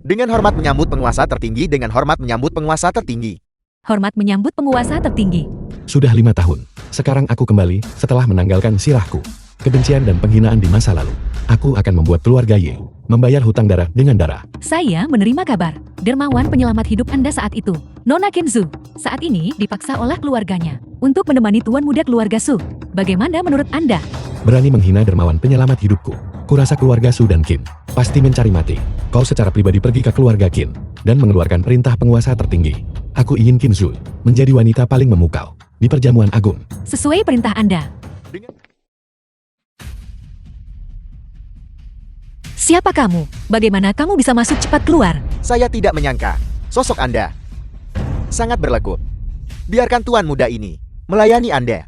Dengan hormat menyambut penguasa tertinggi, dengan hormat menyambut penguasa tertinggi. Hormat menyambut penguasa tertinggi. Sudah 5 tahun. Sekarang aku kembali setelah menanggalkan sirahku, kebencian dan penghinaan di masa lalu. Aku akan membuat keluarga Ye membayar hutang darah dengan darah. Saya menerima kabar. Dermawan penyelamat hidup Anda saat itu, Nona Kenzu, saat ini dipaksa oleh keluarganya untuk menemani tuan muda keluarga Su. Bagaimana menurut Anda? Berani menghina dermawan penyelamat hidupku. Kurasa keluarga Su dan Qin pasti mencari mati. Kau secara pribadi pergi ke keluarga Qin dan mengeluarkan perintah penguasa tertinggi. Aku ingin Qin Zu menjadi wanita paling memukau di perjamuan agung. Sesuai perintah Anda. Siapa kamu? Bagaimana kamu bisa masuk cepat keluar? Saya tidak menyangka sosok Anda sangat berlekut. Biarkan tuan muda ini melayani Anda.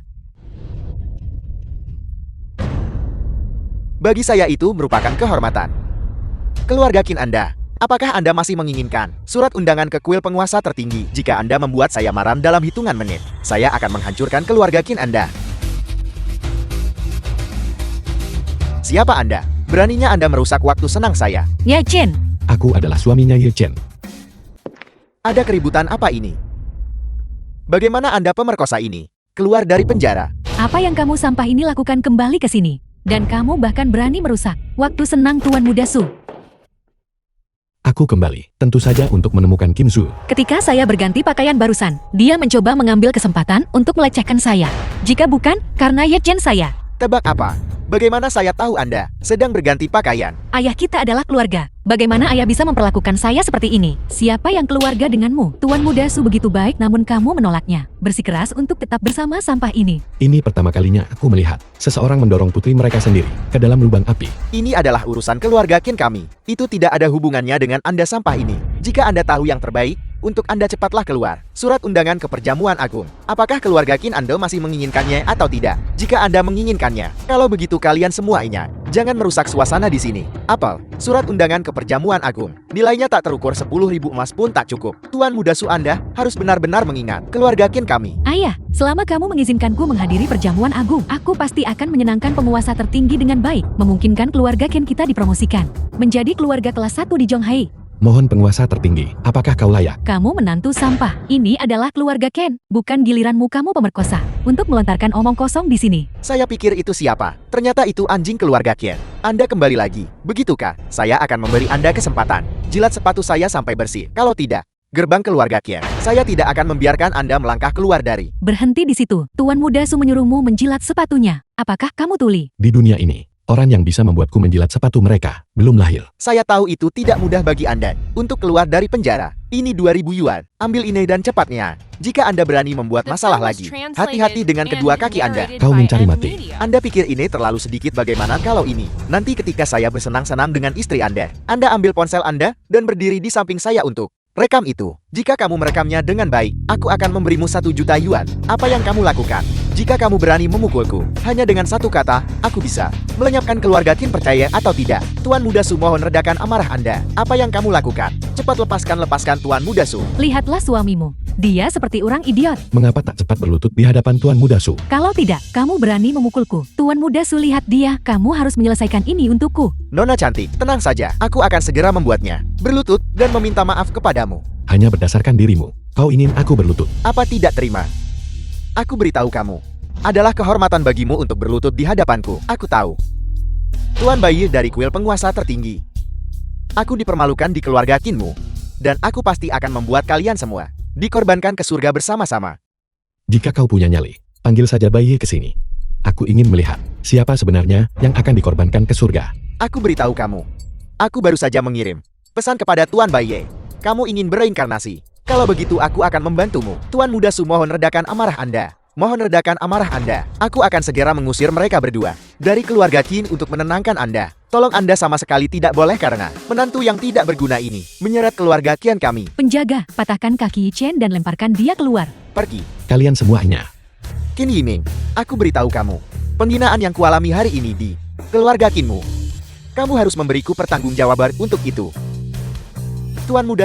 Bagi saya itu merupakan kehormatan. Keluarga Qin Anda, apakah Anda masih menginginkan surat undangan ke kuil penguasa tertinggi? Jika Anda membuat saya marah dalam hitungan menit, saya akan menghancurkan keluarga Qin Anda. Siapa Anda? Beraninya Anda merusak waktu senang saya. Ye Chen. Aku adalah suaminya Ye Chen. Ada keributan apa ini? Bagaimana Anda pemerkosa ini keluar dari penjara? Apa yang kamu sampah ini lakukan kembali ke sini? Dan kamu bahkan berani merusak waktu senang tuan muda Su. Aku kembali, tentu saja untuk menemukan Kim Zu. Ketika saya berganti pakaian barusan, dia mencoba mengambil kesempatan untuk melecehkan saya. Jika bukan, karena Ye Chen saya. Tebak apa? Bagaimana saya tahu Anda sedang berganti pakaian? Ayah kita adalah keluarga. Bagaimana ayah bisa memperlakukan saya seperti ini? Siapa yang keluarga denganmu? Tuan muda Su begitu baik namun kamu menolaknya. Bersikeras untuk tetap bersama sampah ini. Ini pertama kalinya aku melihat seseorang mendorong putri mereka sendiri ke dalam lubang api. Ini adalah urusan keluarga Qin kami. Itu tidak ada hubungannya dengan Anda sampah ini. Jika Anda tahu yang terbaik, untuk Anda cepatlah keluar. Surat undangan ke perjamuan agung. Apakah keluarga Qin Anda masih menginginkannya atau tidak? Jika Anda menginginkannya, kalau begitu kalian semuanya, jangan merusak suasana di sini. Apel, surat undangan ke perjamuan agung. Nilainya tak terukur 10.000 emas pun tak cukup. Tuan muda Su Anda harus benar-benar mengingat keluarga Qin kami. Ayah, selama kamu mengizinkanku menghadiri perjamuan agung, aku pasti akan menyenangkan penguasa tertinggi dengan baik, memungkinkan keluarga Qin kita dipromosikan menjadi keluarga kelas 1 di Zhonghai. Mohon penguasa tertinggi, apakah kau layak? Kamu menantu sampah. Ini adalah keluarga Ken, bukan giliranmu kamu pemerkosa untuk melontarkan omong kosong di sini. Saya pikir itu siapa? Ternyata itu anjing keluarga Qin. Anda kembali lagi, begitukah? Saya akan memberi Anda kesempatan. Jilat sepatu saya sampai bersih. Kalau tidak, gerbang keluarga Qin, saya tidak akan membiarkan Anda melangkah keluar dari. Berhenti di situ. Tuan muda Su menyuruhmu menjilat sepatunya. Apakah kamu tuli? Di dunia ini, orang yang bisa membuatku menjilat sepatu mereka belum lahir. Saya tahu itu tidak mudah bagi Anda untuk keluar dari penjara. Ini 2.000 yuan. Ambil ini dan cepatnya. Jika Anda berani membuat masalah lagi, hati-hati dengan kedua kaki Anda. Kau mencari mati. Anda pikir ini terlalu sedikit? Bagaimana kalau ini? Nanti ketika saya bersenang-senang dengan istri Anda ambil ponsel Anda dan berdiri di samping saya untuk rekam itu. Jika kamu merekamnya dengan baik, aku akan memberimu 1 juta yuan. Apa yang kamu lakukan? Jika kamu berani memukulku, hanya dengan satu kata, aku bisa melenyapkan keluarga Qin, percaya atau tidak. Tuan muda Su, mohon redakan amarah Anda. Apa yang kamu lakukan? Cepat lepaskan Tuan muda Su. Lihatlah suamimu. Dia seperti orang idiot. Mengapa tak cepat berlutut di hadapan Tuan muda Su? Kalau tidak, kamu berani memukulku. Tuan muda Su, lihat dia. Kamu harus menyelesaikan ini untukku. Nona cantik, tenang saja. Aku akan segera membuatnya berlutut dan meminta maaf kepadamu. Hanya berdasarkan dirimu, kau ingin aku berlutut. Apa tidak terima? Aku beritahu kamu, adalah kehormatan bagimu untuk berlutut di hadapanku. Aku tahu. Tuan bayi dari kuil penguasa tertinggi. Aku dipermalukan di keluarga Qinmu. Dan aku pasti akan membuat kalian semua dikorbankan ke surga bersama-sama. Jika kau punya nyali, panggil saja bayi ke sini. Aku ingin melihat siapa sebenarnya yang akan dikorbankan ke surga. Aku beritahu kamu. Aku baru saja mengirim pesan kepada Tuan Baye. Kamu ingin bereinkarnasi. Kalau begitu aku akan membantumu. Tuan muda Su, mohon redakan amarah Anda. Mohon redakan amarah Anda. Aku akan segera mengusir mereka berdua dari keluarga Qin untuk menenangkan Anda. Tolong Anda sama sekali tidak boleh karena menantu yang tidak berguna ini menyeret keluarga Qin kami. Penjaga, patahkan kaki Chen dan lemparkan dia keluar. Pergi. Kalian semuanya. Qin Yiming, aku beritahu kamu. Penghinaan yang kualami hari ini di keluarga Qinmu. Kamu harus memberiku pertanggungjawaban untuk itu. Tuan muda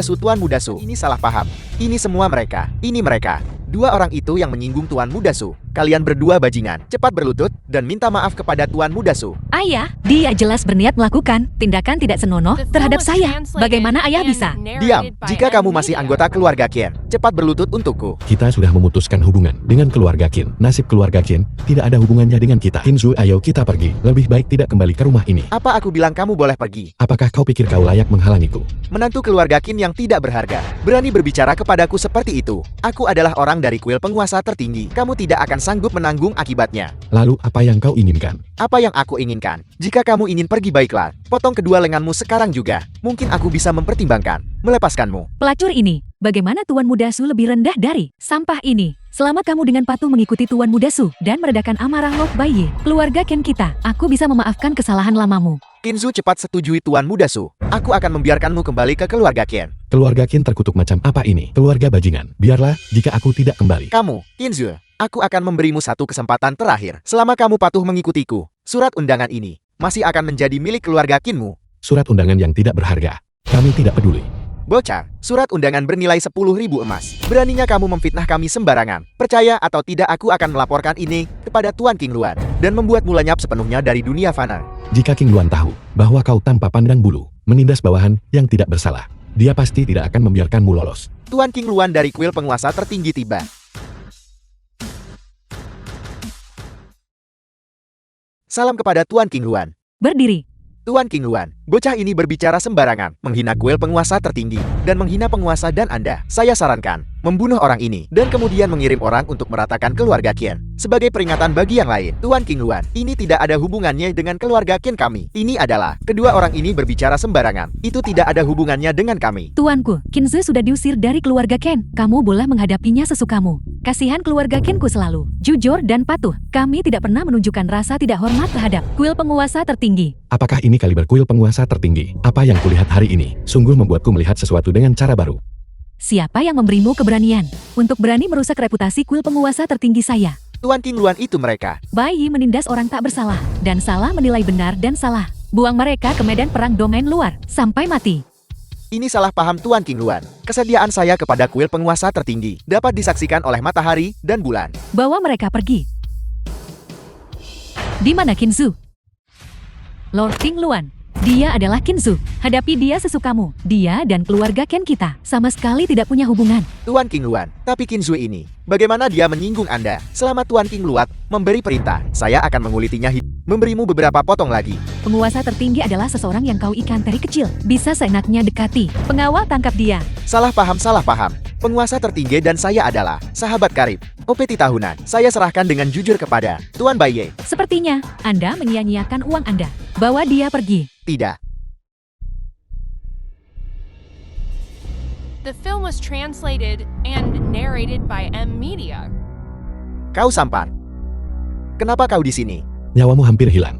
Su, ini salah paham. Ini semua mereka. Ini mereka. 2 orang itu yang menyinggung Tuan muda Su. kalian berdua bajingan. Cepat berlutut dan minta maaf kepada Tuan Muda Su. Ayah, dia jelas berniat melakukan tindakan tidak senonoh terhadap saya. Bagaimana ayah bisa? Diam, jika kamu masih anggota keluarga Qin, cepat berlutut untukku. Kita sudah memutuskan hubungan dengan keluarga Qin. Nasib keluarga Qin tidak ada hubungannya dengan kita. Qinzu, ayo kita pergi. Lebih baik tidak kembali ke rumah ini. Apa aku bilang kamu boleh pergi? Apakah kau pikir kau layak menghalangiku? Menantu keluarga Qin yang tidak berharga, berani berbicara kepadaku seperti itu. Aku adalah orang dari kuil penguasa tertinggi. Kamu tidak akan sanggup menanggung akibatnya. Lalu apa yang kau inginkan? Apa yang aku inginkan? Jika kamu ingin pergi baiklah, potong kedua lenganmu sekarang juga. Mungkin aku bisa mempertimbangkan melepaskanmu. Pelacur ini, bagaimana Tuan Muda Su lebih rendah dari sampah ini? Selama kamu dengan patuh mengikuti Tuan Muda Su dan meredakan amarah Lok Baiye, keluarga Qin kita, aku bisa memaafkan kesalahan lamamu. Qinzu, cepat setujui Tuan Muda Su. Aku akan membiarkanmu kembali ke keluarga Qin. Keluarga Qin terkutuk macam apa ini? Keluarga bajingan. Biarlah jika aku tidak kembali. Kamu, Qinzu, aku akan memberimu satu kesempatan terakhir. Selama kamu patuh mengikutiku, surat undangan ini masih akan menjadi milik keluarga Qinmu. Surat undangan yang tidak berharga. Kami tidak peduli. Bocah, surat undangan bernilai 10.000 emas. Beraninya kamu memfitnah kami sembarangan. Percaya atau tidak, aku akan melaporkan ini kepada Tuan King Luan dan membuatmu lenyap sepenuhnya dari dunia fana. Jika King Luan tahu bahwa kau tanpa pandang bulu menindas bawahan yang tidak bersalah, dia pasti tidak akan membiarkanmu lolos. Tuan King Luan dari kuil penguasa tertinggi tiba. Salam kepada Tuan King Luan. Berdiri. Tuan King Luan, bocah ini berbicara sembarangan, menghina kuil penguasa tertinggi, dan menghina penguasa dan Anda. Saya sarankan, membunuh orang ini, dan kemudian mengirim orang untuk meratakan keluarga Qin. Sebagai peringatan bagi yang lain, Tuan King Luan, ini tidak ada hubungannya dengan keluarga Qin kami. Ini adalah, kedua orang ini berbicara sembarangan. Itu tidak ada hubungannya dengan kami. Tuanku, Qinzu sudah diusir dari keluarga Qin. Kamu boleh menghadapinya sesukamu. Kasihan keluarga Qinku selalu jujur dan patuh. Kami tidak pernah menunjukkan rasa tidak hormat terhadap kuil penguasa tertinggi. Apakah ini kaliber kuil penguasa tertinggi? Apa yang kulihat hari ini sungguh membuatku melihat sesuatu dengan cara baru. Siapa yang memberimu keberanian untuk berani merusak reputasi kuil penguasa tertinggi saya? Tuan King Luan, itu mereka. Bayi menindas orang tak bersalah, dan salah menilai benar dan salah. Buang mereka ke medan perang domain luar, sampai mati. Ini salah paham Tuan King Luan. Kesediaan saya kepada kuil penguasa tertinggi dapat disaksikan oleh matahari dan bulan. Bawa mereka pergi. Di mana Qinzu? Lord King Luan. Dia adalah Qinzu. Hadapi dia sesukamu. Dia dan keluarga Qin kita sama sekali tidak punya hubungan. Tuan King Luan, tapi Qinzu ini, bagaimana dia menyinggung Anda? Selama Tuan King Luan memberi perintah, saya akan mengulitinya memberimu beberapa potong lagi. Penguasa tertinggi adalah seseorang yang kau ikan dari kecil. Bisa seenaknya dekati. Pengawal tangkap dia. Salah paham, salah paham. Penguasa tertinggi dan saya adalah sahabat karib. OPT tahunan, saya serahkan dengan jujur kepada Tuan Baiye. Sepertinya, Anda menyia-nyiakan uang Anda. Bawa dia pergi. Tidak. The film was translated and narrated by M Media. Kau sampar. Kenapa kau di sini? Nyawamu hampir hilang.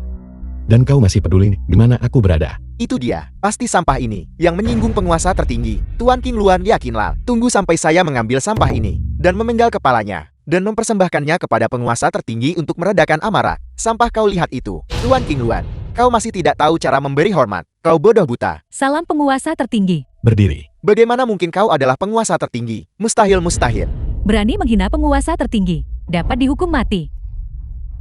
Dan kau masih peduli di mana aku berada. Itu dia, pasti sampah ini yang menyinggung penguasa tertinggi. Tuan King Luan, yakinlah. Tunggu sampai saya mengambil sampah ini dan memenggal kepalanya dan mempersembahkannya kepada penguasa tertinggi untuk meredakan amarah. Sampah, kau lihat itu. Tuan King Luan, kau masih tidak tahu cara memberi hormat. Kau bodoh buta. Salam penguasa tertinggi. Berdiri. Bagaimana mungkin kau adalah penguasa tertinggi? Mustahil, mustahil. Berani menghina penguasa tertinggi. Dapat dihukum mati.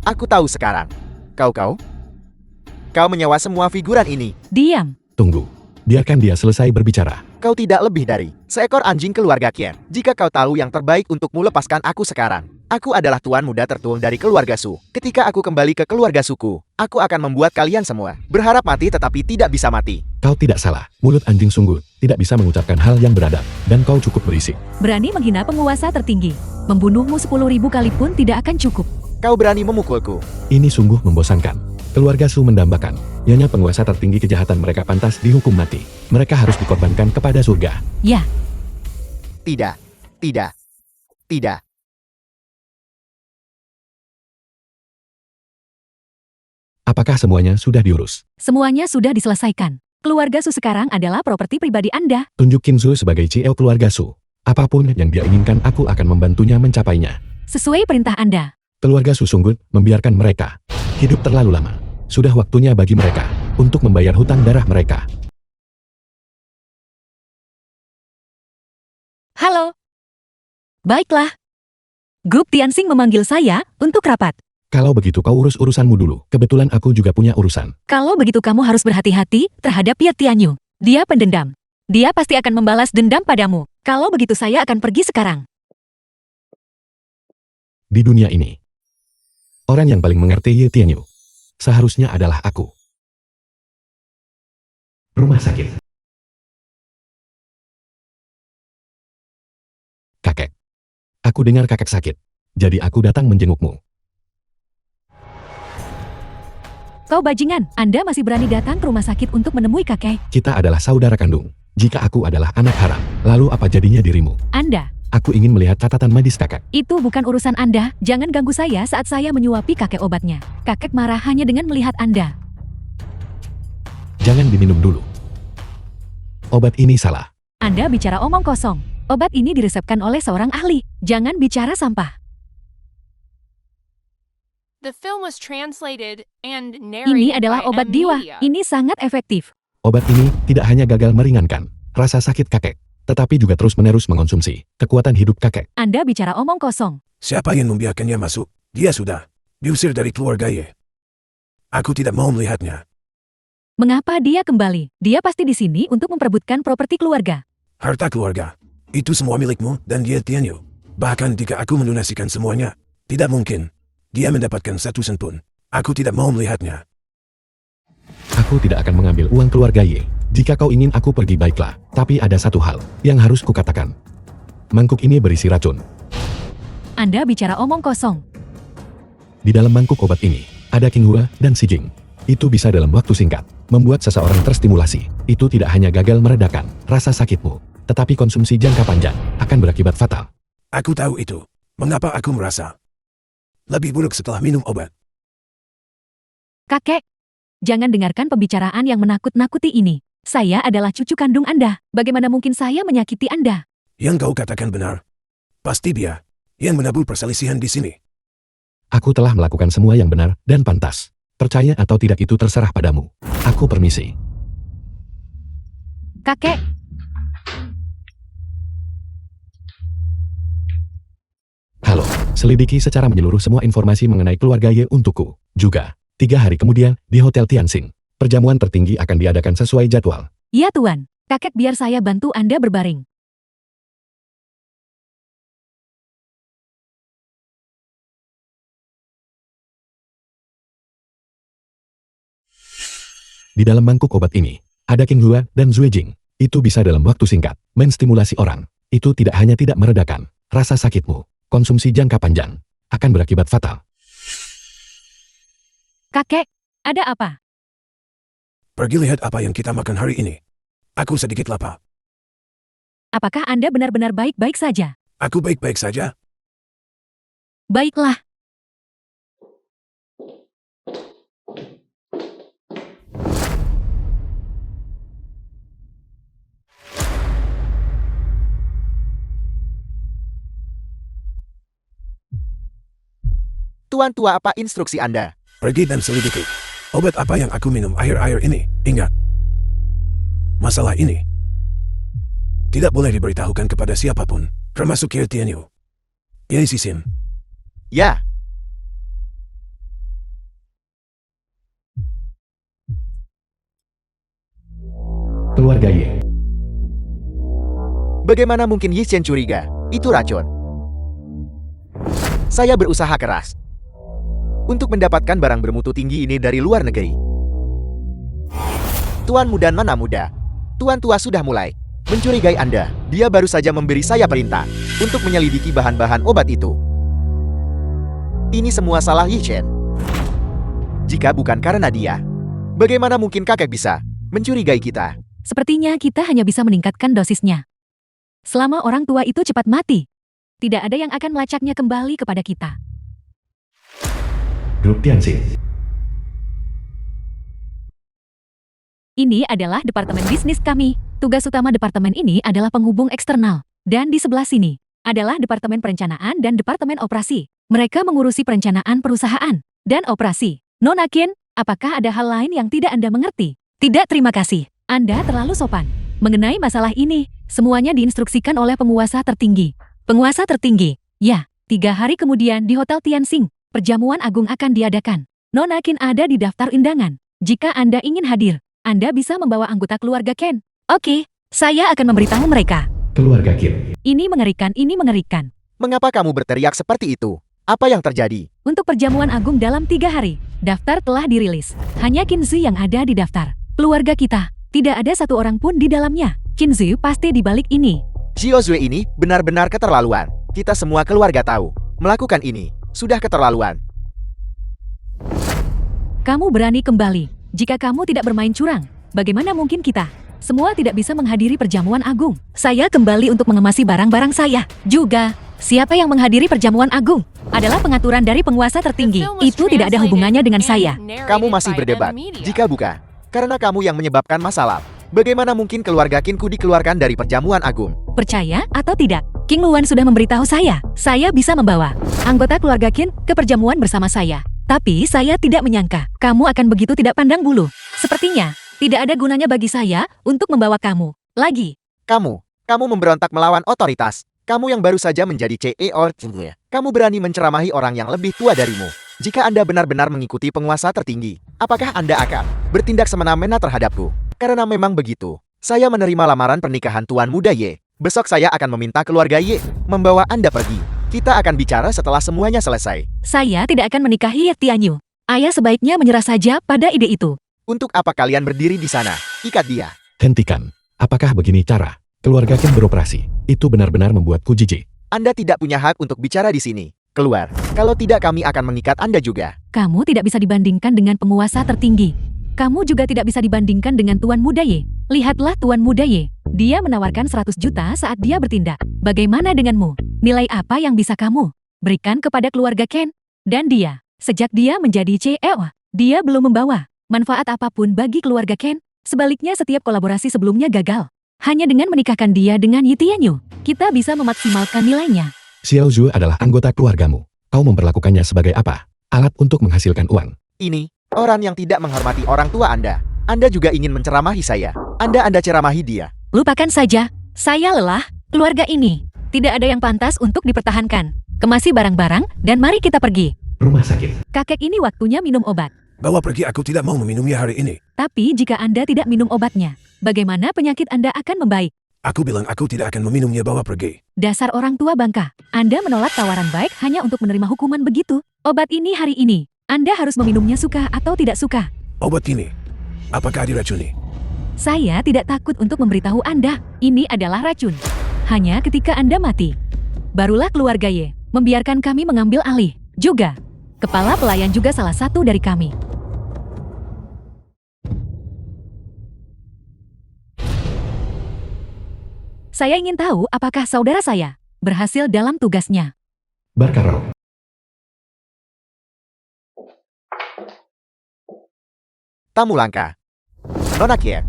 Aku tahu sekarang. Kau menyewa semua figuran ini. Diam. Tunggu. Biarkan dia selesai berbicara. Kau tidak lebih dari seekor anjing keluarga Qin. Jika kau tahu yang terbaik untukmu, lepaskan aku sekarang. Aku adalah tuan muda tertua dari keluarga Su. Ketika aku kembali ke keluarga suku, aku akan membuat kalian semua berharap mati tetapi tidak bisa mati. Kau tidak salah. Mulut anjing sungguh tidak bisa mengucapkan hal yang beradab. Dan kau cukup berisik. Berani menghina penguasa tertinggi. Membunuhmu 10.000 kali pun tidak akan cukup. Kau berani memukulku. Ini sungguh membosankan. Keluarga Su mendambakan, nyonya penguasa tertinggi kejahatan mereka pantas dihukum mati. Mereka harus dikorbankan kepada surga. Ya. Tidak. Tidak. Tidak. Apakah semuanya sudah diurus? Semuanya sudah diselesaikan. Keluarga Su sekarang adalah properti pribadi Anda. Tunjuk Qin Su sebagai CEO keluarga Su. Apapun yang dia inginkan, aku akan membantunya mencapainya. Sesuai perintah Anda. Keluarga Su sungguh membiarkan mereka hidup terlalu lama. Sudah waktunya bagi mereka untuk membayar hutang darah mereka. Halo. Baiklah. Grup Tianxing memanggil saya untuk rapat. Kalau begitu kau urus urusanmu dulu. Kebetulan aku juga punya urusan. Kalau begitu kamu harus berhati-hati terhadap Ye Tianyu. Dia pendendam. Dia pasti akan membalas dendam padamu. Kalau begitu saya akan pergi sekarang. Di dunia ini, orang yang paling mengerti Ye Tianyu seharusnya adalah aku. Rumah sakit. Kakek. Aku dengar kakek sakit. Jadi aku datang menjengukmu. Kau bajingan, Anda masih berani datang ke rumah sakit untuk menemui kakek. Kita adalah saudara kandung. Jika aku adalah anak haram, lalu apa jadinya dirimu? Anda, Aku ingin melihat catatan medis kakek. itu bukan urusan Anda. Jangan ganggu saya saat saya menyuapi kakek obatnya. Kakek marah hanya dengan melihat Anda. Jangan diminum dulu. Obat ini salah. Anda bicara omong kosong. Obat ini diresepkan oleh seorang ahli. Jangan bicara sampah. The film was translated and narrated Ini adalah by obat M diwa. Media. Ini sangat efektif. Obat ini tidak hanya gagal meringankan rasa sakit kakek, tetapi juga terus-menerus mengonsumsi kekuatan hidup kakek. Anda bicara omong kosong. Siapa yang membiarkannya masuk? Dia sudah diusir dari keluarga Ye. Aku tidak mau melihatnya. Mengapa dia kembali? Dia pasti di sini untuk memperebutkan properti keluarga. Harta keluarga. Itu semua milikmu dan Ye Tianyu. Bahkan jika aku melunasikan semuanya, tidak mungkin dia mendapatkan satu sen pun. Aku tidak mau melihatnya. Aku tidak akan mengambil uang keluarga Ye. Jika kau ingin aku pergi baiklah, tapi ada satu hal yang harus kukatakan. Mangkuk ini berisi racun. Anda bicara omong kosong. Di dalam mangkuk obat ini, ada Qinghua dan Xijing. Itu bisa dalam waktu singkat, membuat seseorang terstimulasi. Itu tidak hanya gagal meredakan rasa sakitmu, tetapi konsumsi jangka panjang akan berakibat fatal. Aku tahu itu. Mengapa aku merasa lebih buruk setelah minum obat? Kakek, jangan dengarkan pembicaraan yang menakut-nakuti ini. Saya adalah cucu kandung Anda. Bagaimana mungkin saya menyakiti Anda? Yang kau katakan benar. Pasti dia yang menabur perselisihan di sini. Aku telah melakukan semua yang benar dan pantas. Percaya atau tidak itu terserah padamu. Aku permisi. Kakek, Halo, selidiki secara menyeluruh semua informasi mengenai keluarga Ye untukku. Juga, 3 hari kemudian, di Hotel Tianxing, perjamuan tertinggi akan diadakan sesuai jadwal. ya Tuan. Kakek biar saya bantu Anda berbaring. Di dalam mangkuk obat ini, ada Qinghua dan Zuejing. Itu bisa dalam waktu singkat, menstimulasi orang. Itu tidak hanya tidak meredakan rasa sakitmu, konsumsi jangka panjang akan berakibat fatal. Kakek, ada apa? Pergi lihat apa yang kita makan hari ini. Aku sedikit lapar. Apakah Anda benar-benar baik-baik saja? Aku baik-baik saja. Baiklah. Tuan tua, apa instruksi Anda? Pergi dan selidiki. Obat apa yang aku minum akhir-akhir ini? Ingat. Masalah ini tidak boleh diberitahukan kepada siapapun, termasuk Ye Tianyu. Ye Sisim. Ya. Keluarga Ye. Bagaimana mungkin Yi Chen curiga? Itu racun. Saya berusaha keras untuk mendapatkan barang bermutu tinggi ini dari luar negeri. Tuan muda dan mana muda, Tuan tua sudah mulai mencurigai Anda. Dia baru saja memberi saya perintah untuk menyelidiki bahan-bahan obat itu. Ini semua salah Yi Chen. Jika bukan karena dia, bagaimana mungkin kakek bisa mencurigai kita? Sepertinya kita hanya bisa meningkatkan dosisnya. Selama orang tua itu cepat mati, tidak ada yang akan melacaknya kembali kepada kita. Grup Tianxing. Ini adalah departemen bisnis kami. Tugas utama departemen ini adalah penghubung eksternal. Dan di sebelah sini adalah departemen perencanaan dan departemen operasi. Mereka mengurusi perencanaan perusahaan dan operasi. Nona Qin, apakah ada hal lain yang tidak Anda mengerti? Tidak, terima kasih. Anda terlalu sopan. Mengenai masalah ini, semuanya diinstruksikan oleh penguasa tertinggi. Penguasa tertinggi? Ya, 3 hari kemudian di Hotel Tianxing, perjamuan agung akan diadakan. Nona Qin ada di daftar undangan. Jika Anda ingin hadir, Anda bisa membawa anggota keluarga Ken. Oke, saya akan memberitahu mereka. Keluarga Qin. Ini mengerikan, ini mengerikan. Mengapa kamu berteriak seperti itu? Apa yang terjadi? Untuk perjamuan agung dalam 3 hari, daftar telah dirilis. Hanya Qin Zhi yang ada di daftar. Keluarga kita, tidak ada satu orang pun di dalamnya. Qin Zhi pasti di balik ini. Xiao Zui ini benar-benar keterlaluan. Kita semua keluarga tahu. Melakukan ini, sudah keterlaluan. Kamu berani kembali. Jika kamu tidak bermain curang, bagaimana mungkin kita semua tidak bisa menghadiri perjamuan agung? Saya kembali untuk mengemasi barang-barang saya. Juga, siapa yang menghadiri perjamuan agung adalah pengaturan dari penguasa tertinggi. Itu tidak ada hubungannya dengan saya. Kamu masih berdebat. Jika bukan, karena kamu yang menyebabkan masalah. Bagaimana mungkin keluarga Qinku dikeluarkan dari perjamuan agung? Percaya atau tidak, King Luan sudah memberitahu saya bisa membawa anggota keluarga Qin ke perjamuan bersama saya. Tapi saya tidak menyangka kamu akan begitu tidak pandang bulu. Sepertinya tidak ada gunanya bagi saya untuk membawa kamu lagi. Kamu memberontak melawan otoritas. Kamu yang baru saja menjadi CEO. Kamu berani menceramahi orang yang lebih tua darimu. Jika Anda benar-benar mengikuti penguasa tertinggi, apakah Anda akan bertindak semena-mena terhadapku? Karena memang begitu, saya menerima lamaran pernikahan Tuan Muda Ye. Besok saya akan meminta keluarga Ye membawa Anda pergi. Kita akan bicara setelah semuanya selesai. Saya tidak akan menikahi Ye Tianyu. Ayah sebaiknya menyerah saja pada ide itu. Untuk apa kalian berdiri di sana? Ikat dia. Hentikan. Apakah begini cara keluarga Qin beroperasi? Itu benar-benar membuatku jijik. Anda tidak punya hak untuk bicara di sini. Keluar. Kalau tidak kami akan mengikat Anda juga. Kamu tidak bisa dibandingkan dengan penguasa tertinggi. Kamu juga tidak bisa dibandingkan dengan Tuan Muda Ye. Lihatlah Tuan Muda Ye. Dia menawarkan 100 juta saat dia bertindak. Bagaimana denganmu? Nilai apa yang bisa kamu berikan kepada keluarga Ken? Dan dia, sejak dia menjadi CEO, dia belum membawa manfaat apapun bagi keluarga Ken. Sebaliknya setiap kolaborasi sebelumnya gagal. Hanya dengan menikahkan dia dengan Ye Tianyu, kita bisa memaksimalkan nilainya. Xiao Zhu adalah anggota keluargamu. Kau memperlakukannya sebagai apa? Alat untuk menghasilkan uang. Ini orang yang tidak menghormati orang tua Anda. Anda juga ingin menceramahi saya. Anda ceramahi dia. Lupakan saja. Saya lelah. Keluarga ini tidak ada yang pantas untuk dipertahankan. Kemasi barang-barang dan mari kita pergi. Rumah sakit. Kakek ini waktunya minum obat. Bawa pergi, aku tidak mau meminumnya hari ini. Tapi jika Anda tidak minum obatnya, bagaimana penyakit Anda akan membaik? Aku bilang aku tidak akan meminumnya, bawa pergi. Dasar orang tua bangka. Anda menolak tawaran baik hanya untuk menerima hukuman begitu. Obat ini hari ini. Anda harus meminumnya suka atau tidak suka. Obat ini, apakah diracuni? Saya tidak takut untuk memberitahu Anda. Ini adalah racun. Hanya ketika Anda mati, barulah keluarga Ye membiarkan kami mengambil alih. Juga, kepala pelayan juga salah satu dari kami. Saya ingin tahu apakah saudara saya berhasil dalam tugasnya. Barkaro. Tamu langka. Nona Kie,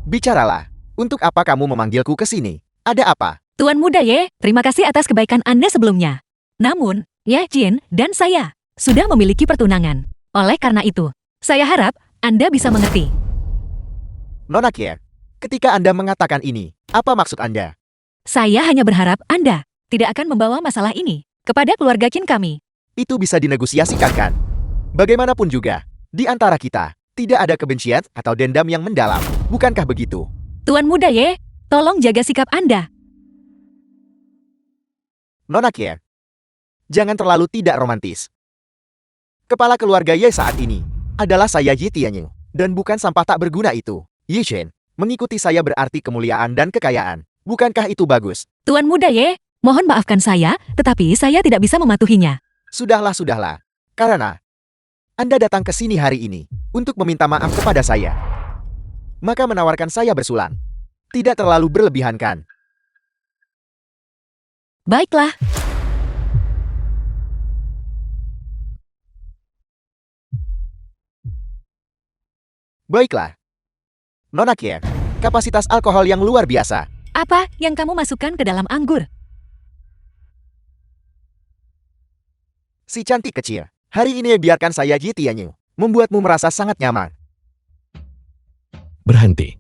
bicaralah. Untuk apa kamu memanggilku ke sini? Ada apa? Tuan Muda Ye, terima kasih atas kebaikan Anda sebelumnya. Namun, Ye Jin dan saya sudah memiliki pertunangan. Oleh karena itu, saya harap Anda bisa mengerti. Nona Kie, ketika Anda mengatakan ini, apa maksud Anda? Saya hanya berharap Anda tidak akan membawa masalah ini kepada keluarga Qin kami. Itu bisa dinegosiasikan kan? Bagaimanapun juga, di antara kita, tidak ada kebencian atau dendam yang mendalam. Bukankah begitu? Tuan Muda Ye, tolong jaga sikap Anda. Nona Kie, jangan terlalu tidak romantis. Kepala keluarga Ye saat ini adalah saya Ye Tianyu, dan bukan sampah tak berguna itu. Ye Shen, mengikuti saya berarti kemuliaan dan kekayaan. Bukankah itu bagus? Tuan Muda Ye, mohon maafkan saya, tetapi saya tidak bisa mematuhinya. Sudahlah. Karena Anda datang ke sini hari ini untuk meminta maaf kepada saya. Maka menawarkan saya bersulang. Tidak terlalu berlebihan kan? Baiklah. Baiklah. Nona Kie, kapasitas alkohol yang luar biasa. Apa yang kamu masukkan ke dalam anggur? Si cantik kecil, hari ini biarkan saya Ye Tianyu membuatmu merasa sangat nyaman. Berhenti.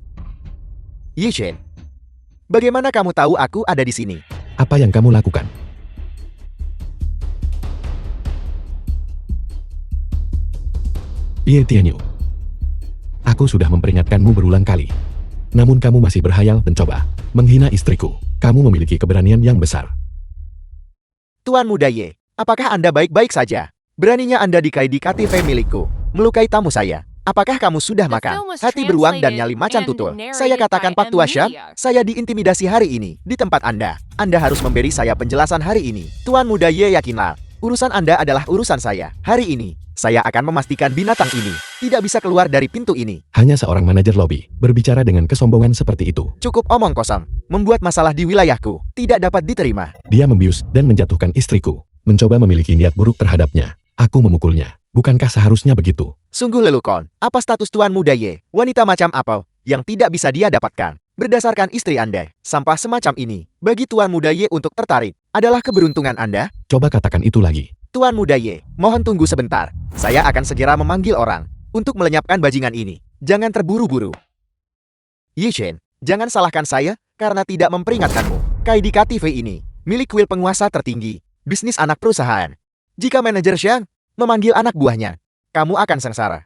Ye Shen, bagaimana kamu tahu aku ada di sini? Apa yang kamu lakukan? Ye Tianyu. Aku sudah memperingatkanmu berulang kali. Namun kamu masih berhayal mencoba menghina istriku. Kamu memiliki keberanian yang besar. Tuan Muda Ye, apakah Anda baik-baik saja? Beraninya Anda dikaidi KTV milikku, melukai tamu saya. Apakah kamu sudah The makan? film was Hati beruang dan translated nyali macan and tutul. narrated Saya katakan by Pak Tua M Syam, Media. saya diintimidasi hari ini di tempat Anda. Anda harus memberi saya penjelasan hari ini. Tuan Muda Ye, yakinlah, urusan Anda adalah urusan saya. Hari ini, saya akan memastikan binatang ini tidak bisa keluar dari pintu ini. Hanya seorang manajer lobi berbicara dengan kesombongan seperti itu. Cukup omong kosong, membuat masalah di wilayahku tidak dapat diterima. Dia membius dan menjatuhkan istriku. Mencoba memiliki niat buruk terhadapnya. Aku memukulnya. Bukankah seharusnya begitu? Sungguh lelukon, apa status Tuan Muda Ye? Wanita macam apa yang tidak bisa dia dapatkan? Berdasarkan istri Anda, sampah semacam ini, bagi Tuan Muda Ye untuk tertarik, adalah keberuntungan Anda? Coba katakan itu lagi. Tuan Muda Ye, mohon tunggu sebentar. Saya akan segera memanggil orang untuk melenyapkan bajingan ini. Jangan terburu-buru. Ye Shen, jangan salahkan saya karena tidak memperingatkanmu. KID TV ini, milik kuil penguasa tertinggi, bisnis anak perusahaan. Jika manajer Xiang memanggil anak buahnya, kamu akan sengsara.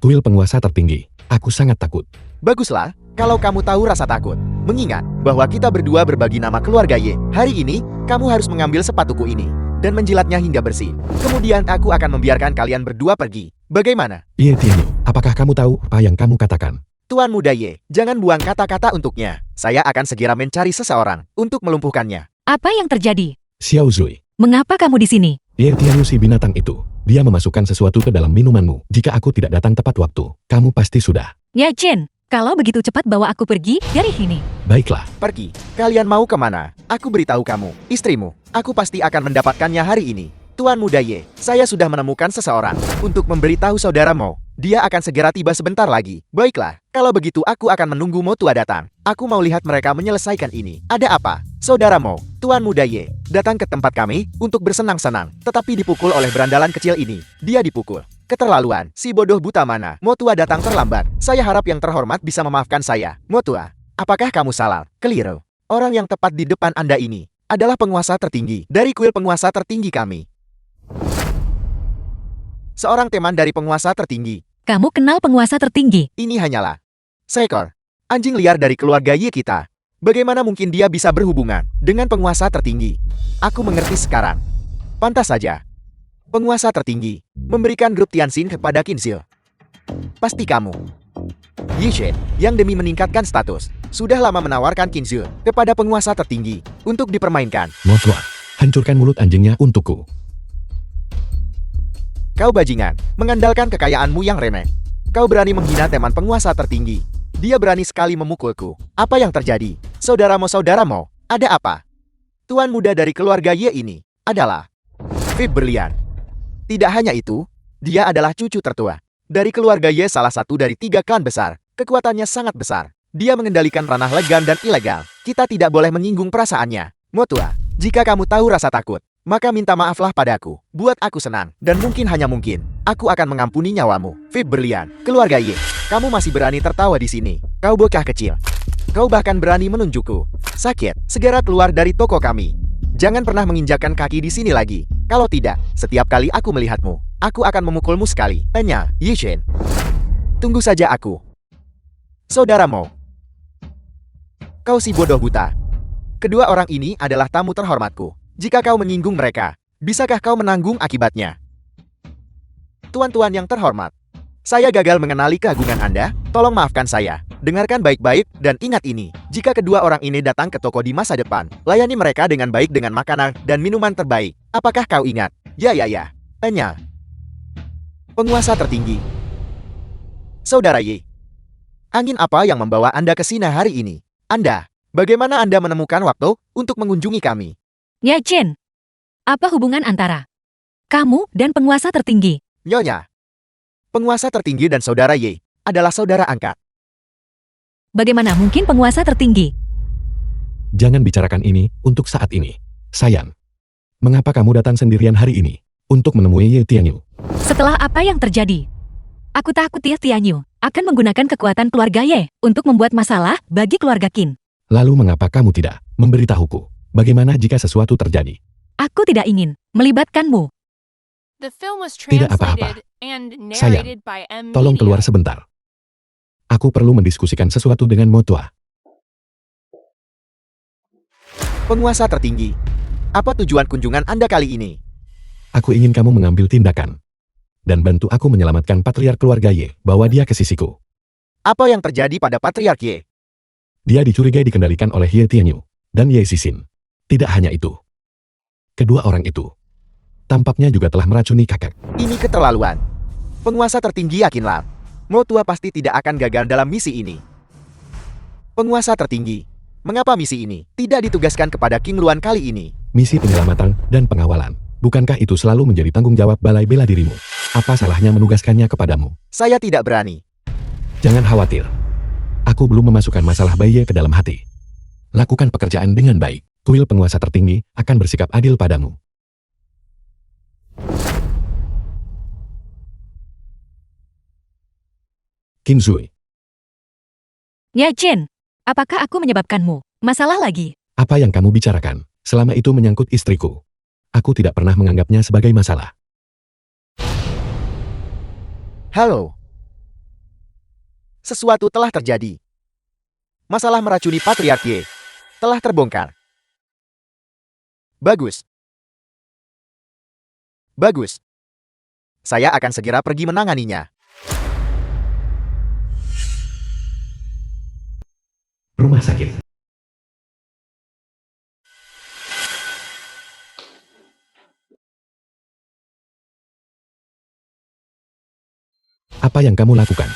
Kuil penguasa tertinggi. Aku sangat takut. Baguslah, kalau kamu tahu rasa takut. Mengingat bahwa kita berdua berbagi nama keluarga Ye. Hari ini, kamu harus mengambil sepatuku ini dan menjilatnya hingga bersih. Kemudian aku akan membiarkan kalian berdua pergi. Bagaimana? Ye Tianyu, apakah kamu tahu apa yang kamu katakan? Tuan Muda Ye, jangan buang kata-kata untuknya. Saya akan segera mencari seseorang untuk melumpuhkannya. Apa yang terjadi? Xiao Zui. Mengapa kamu di sini? Ye Tianyu, si binatang itu. Dia memasukkan sesuatu ke dalam minumanmu. Jika aku tidak datang tepat waktu, kamu pasti sudah. Ya Chen, kalau begitu cepat bawa aku pergi dari sini. Baiklah. Pergi. Kalian mau kemana? Aku beritahu kamu, istrimu. Aku pasti akan mendapatkannya hari ini. Tuan Muda Ye, saya sudah menemukan seseorang untuk memberitahu saudara Mo. Dia akan segera tiba sebentar lagi. Baiklah, kalau begitu aku akan menunggu Mo Tua datang. Aku mau lihat mereka menyelesaikan ini. Ada apa? Saudara Mo, Tuan Muda Ye, datang ke tempat kami untuk bersenang-senang, tetapi dipukul oleh berandalan kecil ini. Dia dipukul. Keterlaluan, si bodoh buta mana. Mo Tua datang terlambat. Saya harap yang terhormat bisa memaafkan saya. Mo Tua, apakah kamu salah? Keliru. Orang yang tepat di depan Anda ini adalah penguasa tertinggi dari kuil penguasa tertinggi kami. Seorang teman dari penguasa tertinggi. Kamu kenal penguasa tertinggi? Ini hanyalah seekor anjing liar dari keluarga Ye kita. Bagaimana mungkin dia bisa berhubungan dengan penguasa tertinggi? Aku mengerti sekarang. Pantas saja. Penguasa tertinggi memberikan grup Tianxin kepada Qinzhou. Pasti kamu. Ye Shen, yang demi meningkatkan status, sudah lama menawarkan Qinzhou kepada penguasa tertinggi untuk dipermainkan. Mo Tua, hancurkan mulut anjingnya untukku. Kau bajingan, mengandalkan kekayaanmu yang remeh. Kau berani menghina teman penguasa tertinggi. Dia berani sekali memukulku. Apa yang terjadi? Saudara Mo, ada apa? Tuan muda dari keluarga Ye ini adalah Vip Berlian. Tidak hanya itu, dia adalah cucu tertua dari keluarga Ye, salah satu dari 3 klan besar. Kekuatannya sangat besar. Dia mengendalikan ranah legal dan ilegal. Kita tidak boleh menyinggung perasaannya. Mo Tua, jika kamu tahu rasa takut, maka minta maaflah padaku. Buat aku senang, dan mungkin hanya mungkin, aku akan mengampuni nyawamu. Vip Berlian, keluarga Ye, kamu masih berani tertawa di sini. Kau bocah kecil. Kau bahkan berani menunjukku. Sakit, segera keluar dari toko kami. Jangan pernah menginjakkan kaki di sini lagi. Kalau tidak, setiap kali aku melihatmu, aku akan memukulmu sekali. Tanya, Ye Shen. Tunggu saja aku. Saudara Mo. Kau si bodoh buta. Kedua orang ini adalah tamu terhormatku. Jika kau menyinggung mereka, bisakah kau menanggung akibatnya? Tuan-tuan yang terhormat, saya gagal mengenali keagungan Anda. Tolong maafkan saya. Dengarkan baik-baik dan ingat ini. Jika kedua orang ini datang ke toko di masa depan, layani mereka dengan baik dengan makanan dan minuman terbaik. Apakah kau ingat? Ya. Tanya. Penguasa tertinggi. Saudara Ye, angin apa yang membawa Anda ke sini hari ini? Bagaimana Anda menemukan waktu untuk mengunjungi kami? Ya Chen, apa hubungan antara kamu dan penguasa tertinggi? Nyonya, penguasa tertinggi dan saudara Ye adalah saudara angkat. Bagaimana mungkin penguasa tertinggi? Jangan bicarakan ini untuk saat ini. Sayang, mengapa kamu datang sendirian hari ini untuk menemui Ye Tianyu? Setelah apa yang terjadi, aku takut Ye Tianyu akan menggunakan kekuatan keluarga Ye untuk membuat masalah bagi keluarga Qin. Lalu mengapa kamu tidak memberitahuku? Bagaimana jika sesuatu terjadi? Aku tidak ingin melibatkanmu. The film was Tidak apa-apa. translated and Sayang, narrated by M. tolong keluar Media. sebentar. Aku perlu mendiskusikan sesuatu dengan Motua. Penguasa tertinggi. Apa tujuan kunjungan Anda kali ini? Aku ingin kamu mengambil tindakan. Dan bantu aku menyelamatkan patriark keluarga Ye, bawa dia ke sisiku. Apa yang terjadi pada Patriark Ye? Dia dicurigai dikendalikan oleh Ye Tianyu dan Ye Sisin. Tidak hanya itu. Kedua orang itu tampaknya juga telah meracuni kakak. Ini keterlaluan. Penguasa tertinggi yakinlah. Motua pasti tidak akan gagal dalam misi ini. Penguasa tertinggi. Mengapa misi ini tidak ditugaskan kepada King Luan kali ini? Misi penyelamatan dan pengawalan. Bukankah itu selalu menjadi tanggung jawab balai bela dirimu? Apa salahnya menugaskannya kepadamu? Saya tidak berani. Jangan khawatir. Aku belum memasukkan masalah Bai Ye ke dalam hati. Lakukan pekerjaan dengan baik. Kuil penguasa tertinggi akan bersikap adil padamu. Qin Zui, Ya Chen, apakah aku menyebabkanmu masalah lagi? apa yang kamu bicarakan? Selama itu menyangkut istriku. Aku tidak pernah menganggapnya sebagai masalah. Halo. Sesuatu telah terjadi. Masalah meracuni Patriark Ye telah terbongkar. Bagus. Bagus. Saya akan segera pergi menanganinya. Rumah sakit. Apa yang kamu lakukan?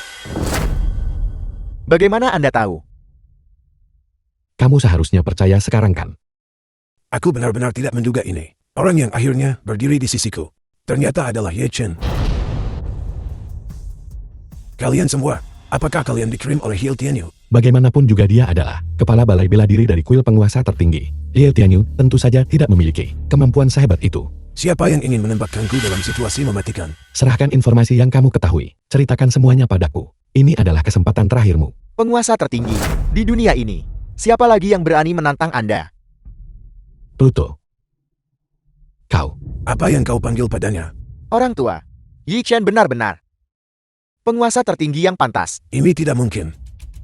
Bagaimana Anda tahu? Kamu seharusnya percaya sekarang kan? Aku benar-benar tidak menduga ini. Orang yang akhirnya berdiri di sisiku ternyata adalah Ye Chen. Kalian semua, apakah kalian dikirim oleh Ye Tianyu? Bagaimanapun juga dia adalah kepala balai bela diri dari kuil penguasa tertinggi. Ye Tianyu tentu saja tidak memiliki kemampuan sehebat itu. Siapa yang ingin menembakkanku dalam situasi mematikan? Serahkan informasi yang kamu ketahui. Ceritakan semuanya padaku. Ini adalah kesempatan terakhirmu. Penguasa tertinggi di dunia ini. Siapa lagi yang berani menantang Anda? Pluto. Kau. Apa yang kau panggil padanya? Orang tua. Yi Chen benar-benar penguasa tertinggi yang pantas. Ini tidak mungkin.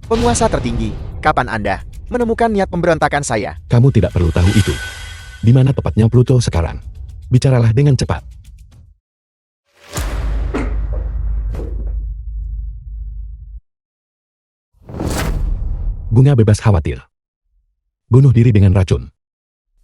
Penguasa tertinggi, kapan Anda menemukan niat pemberontakan saya? Kamu tidak perlu tahu itu. Di mana tepatnya Pluto sekarang? Bicaralah dengan cepat. Bunga bebas khawatir. Bunuh diri dengan racun.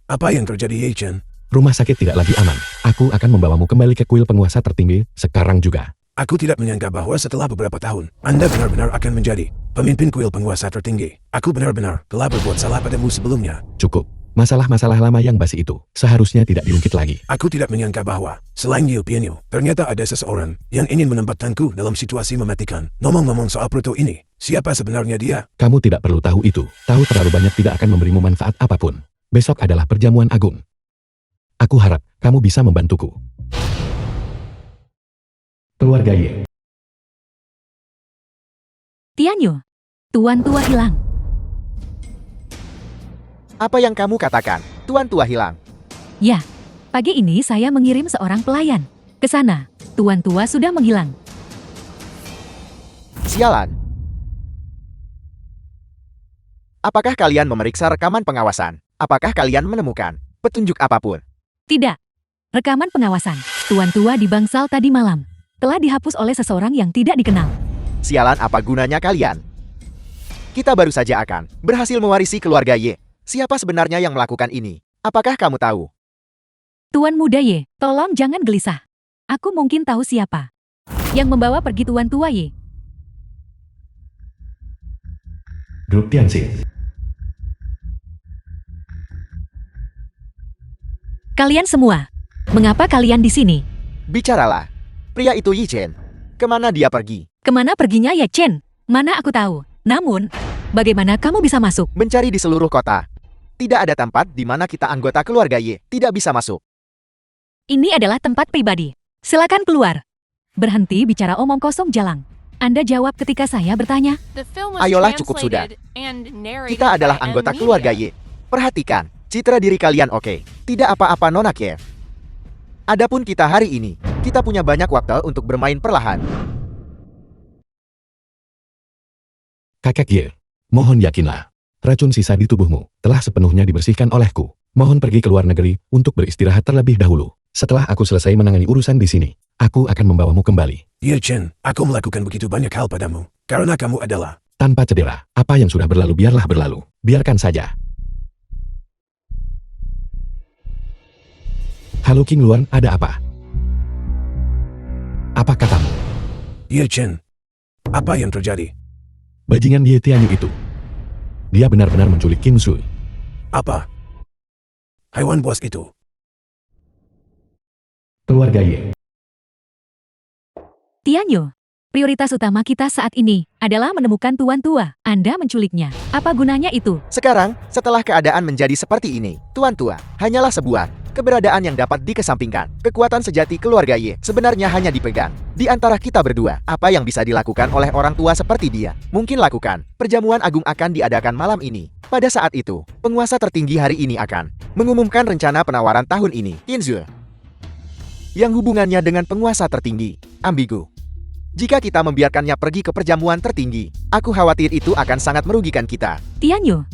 Apa yang terjadi Ye Chen? Rumah sakit tidak lagi aman. Aku akan membawamu kembali ke kuil penguasa tertinggi sekarang juga. Aku tidak menyangka bahwa setelah beberapa tahun, Anda benar-benar akan menjadi pemimpin kuil penguasa tertinggi. Aku benar-benar telah berbuat salah padamu sebelumnya. Cukup. Masalah-masalah lama yang basi itu seharusnya tidak diungkit lagi. Aku tidak menyangka bahwa, selain Ye Tianyu, ternyata ada seseorang yang ingin menempatkanku dalam situasi mematikan. Ngomong-ngomong soal Pluto ini, siapa sebenarnya dia? Kamu tidak perlu tahu itu. Tahu terlalu banyak tidak akan memberimu manfaat apapun. Besok adalah perjamuan agung. Aku harap kamu bisa membantuku. Keluarga Ye. Tianyu, Tuan Tua hilang. Apa yang kamu katakan? Tuan tua hilang. Ya, pagi ini saya mengirim seorang pelayan ke sana. Tuan Tua sudah menghilang. Sialan. Apakah kalian memeriksa rekaman pengawasan? Apakah kalian menemukan petunjuk apapun? Tidak. Rekaman pengawasan Tuan Tua di bangsal tadi malam telah dihapus oleh seseorang yang tidak dikenal. Sialan, apa gunanya kalian? Kita baru saja akan berhasil mewarisi keluarga Ye. Siapa sebenarnya yang melakukan ini? Apakah kamu tahu? Tuan muda Ye, tolong jangan gelisah. Aku mungkin tahu siapa yang membawa pergi Tuan Tua Ye. Grup Tianxing. Kalian semua, mengapa kalian di sini? Bicaralah. Pria itu Yi Chen. Kemana dia pergi? Kemana perginya Ye Chen? Mana aku tahu. Namun, bagaimana kamu bisa masuk? Mencari di seluruh kota. Tidak ada tempat di mana kita anggota keluarga Ye tidak bisa masuk. Ini adalah tempat pribadi. Silakan keluar. Berhenti bicara omong kosong jalang. Anda jawab ketika saya bertanya. The film was Ayolah, cukup sudah. translated and narrated Kita adalah by M. anggota Media. keluarga Ye. Perhatikan, citra diri kalian oke. Tidak apa-apa Nona Kiev. Adapun kita hari ini, Kita punya banyak waktu untuk bermain perlahan. Kakek Ye, mohon yakinlah. Racun sisa di tubuhmu telah sepenuhnya dibersihkan olehku. Mohon pergi ke luar negeri untuk beristirahat terlebih dahulu. Setelah aku selesai menangani urusan di sini, aku akan membawamu kembali. Ye Chen, aku melakukan begitu banyak hal padamu. Karena kamu adalah... Tanpa cedera, apa yang sudah berlalu biarlah berlalu. Biarkan saja. Halo King Luan, ada apa? Apa katamu? Ye Chen, apa yang terjadi? Bajingan Ye Tianyu itu. Dia benar-benar menculik Qin Zui. Apa? Haiwan buas itu. Keluarga Ye. Tianyu, prioritas utama kita saat ini adalah menemukan Tuan Tua. Anda menculiknya. Apa gunanya itu? Sekarang, setelah keadaan menjadi seperti ini, Tuan Tua hanyalah sebuah keberadaan yang dapat dikesampingkan. Kekuatan sejati keluarga Ye sebenarnya hanya dipegang di antara kita berdua. Apa yang bisa dilakukan oleh orang tua seperti dia? Mungkin lakukan. Perjamuan agung akan diadakan malam ini. Pada saat itu, penguasa tertinggi hari ini akan mengumumkan rencana penawaran tahun ini. Qin Zui yang hubungannya dengan penguasa tertinggi ambigu. Jika kita membiarkannya pergi ke perjamuan tertinggi, aku khawatir itu akan sangat merugikan kita. Tianyu,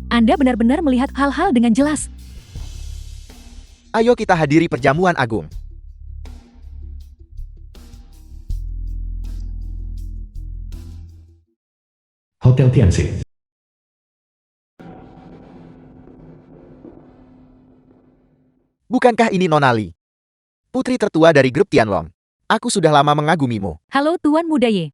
Anda benar-benar melihat hal-hal dengan jelas. Ayo kita hadiri perjamuan agung. Hotel Tianxi. Bukankah ini Nonali, putri tertua dari grup Tianlong? Aku sudah lama mengagumimu. Halo Tuan Muda Ye.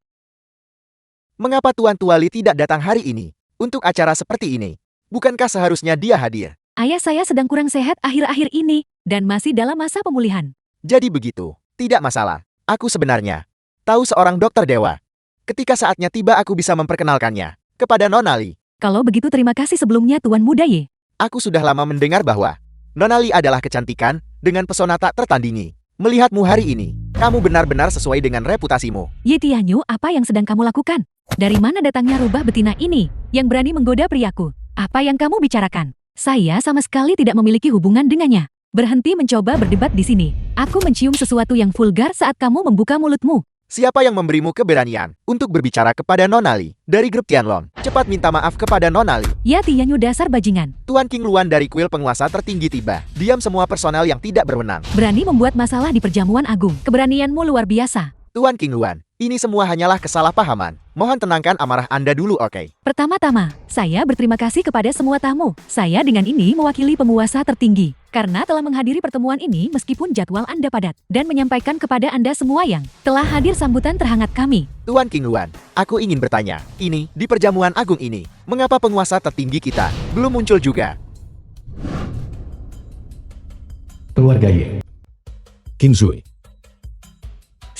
Mengapa Tuan Tuali tidak datang hari ini untuk acara seperti ini? Bukankah seharusnya dia hadir? Ayah saya sedang kurang sehat akhir-akhir ini dan masih dalam masa pemulihan. Jadi begitu, tidak masalah. Aku sebenarnya tahu seorang dokter dewa. Ketika saatnya tiba aku bisa memperkenalkannya kepada Nonali. Kalau begitu terima kasih sebelumnya Tuan Muda Ye. Aku sudah lama mendengar bahwa Nonali adalah kecantikan dengan pesona tak tertandingi. Melihatmu hari ini, kamu benar-benar sesuai dengan reputasimu. Ye Tianyu, apa yang sedang kamu lakukan? Dari mana datangnya rubah betina ini yang berani menggoda priaku? Apa yang kamu bicarakan? Saya sama sekali tidak memiliki hubungan dengannya. Berhenti mencoba berdebat di sini. Aku mencium sesuatu yang vulgar saat kamu membuka mulutmu. Siapa yang memberimu keberanian untuk berbicara kepada Nonali dari grup Tianlong? Cepat minta maaf kepada Nonali. Ya Tianyu, dasar bajingan. Tuan King Luan dari kuil penguasa tertinggi tiba. Diam semua personel yang tidak berwenang. Berani membuat masalah di perjamuan agung. Keberanianmu luar biasa. Tuan King Luan, ini semua hanyalah kesalahpahaman. Mohon tenangkan amarah Anda dulu, oke? Pertama-tama, saya berterima kasih kepada semua tamu. Saya dengan ini mewakili penguasa tertinggi. Karena telah menghadiri pertemuan ini meskipun jadwal Anda padat. Dan menyampaikan kepada Anda semua yang telah hadir sambutan terhangat kami. Tuan King Luan, aku ingin bertanya. Ini, di perjamuan agung ini, mengapa penguasa tertinggi kita belum muncul juga? Keluarga Ye. Qin Zui.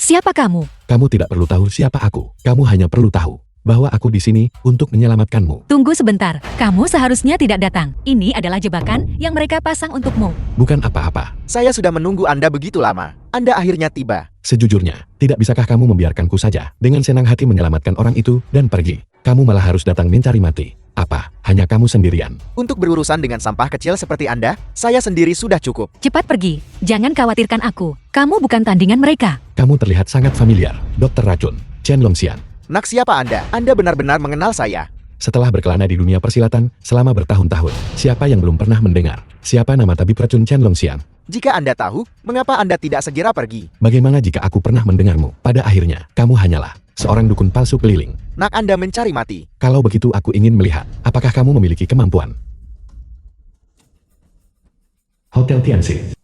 Siapa kamu? Kamu tidak perlu tahu siapa aku. Kamu hanya perlu tahu bahwa aku di sini untuk menyelamatkanmu. Tunggu sebentar. Kamu seharusnya tidak datang. Ini adalah jebakan yang mereka pasang untukmu. Bukan apa-apa. Saya sudah menunggu Anda begitu lama. Anda akhirnya tiba. Sejujurnya, tidak bisakah kamu membiarkanku saja dengan senang hati menyelamatkan orang itu dan pergi? Kamu malah harus datang mencari mati. Apa? Hanya kamu sendirian? Untuk berurusan dengan sampah kecil seperti Anda, saya sendiri sudah cukup. Cepat pergi. Jangan khawatirkan aku. Kamu bukan tandingan mereka. Kamu terlihat sangat familiar, Dokter Racun, Chen Longxian. Nak, siapa Anda? Anda benar-benar mengenal saya. Setelah berkelana di dunia persilatan selama bertahun-tahun, siapa yang belum pernah mendengar? Siapa nama tabib racun Chen Longxian? Jika Anda tahu, mengapa Anda tidak segera pergi? Bagaimana jika aku pernah mendengarmu? Pada akhirnya, kamu hanyalah seorang dukun palsu keliling. Nak, Anda mencari mati. Kalau begitu aku ingin melihat, apakah kamu memiliki kemampuan? Hotel Tianxi.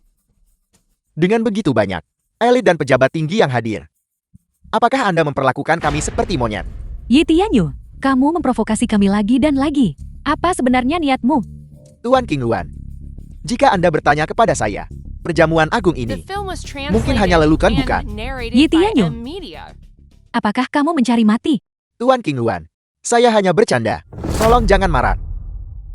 Dengan begitu banyak elit dan pejabat tinggi yang hadir, apakah Anda memperlakukan kami seperti monyet? Ye Tianyu, kamu memprovokasi kami lagi dan lagi. Apa sebenarnya niatmu? Tuan King Luan, jika Anda bertanya kepada saya, perjamuan agung The ini film was mungkin translated hanya lelucon, and bukan? narrated Ye by Tianyu. M Media. Apakah kamu mencari mati? Tuan King Luan, saya hanya bercanda. Tolong jangan marah.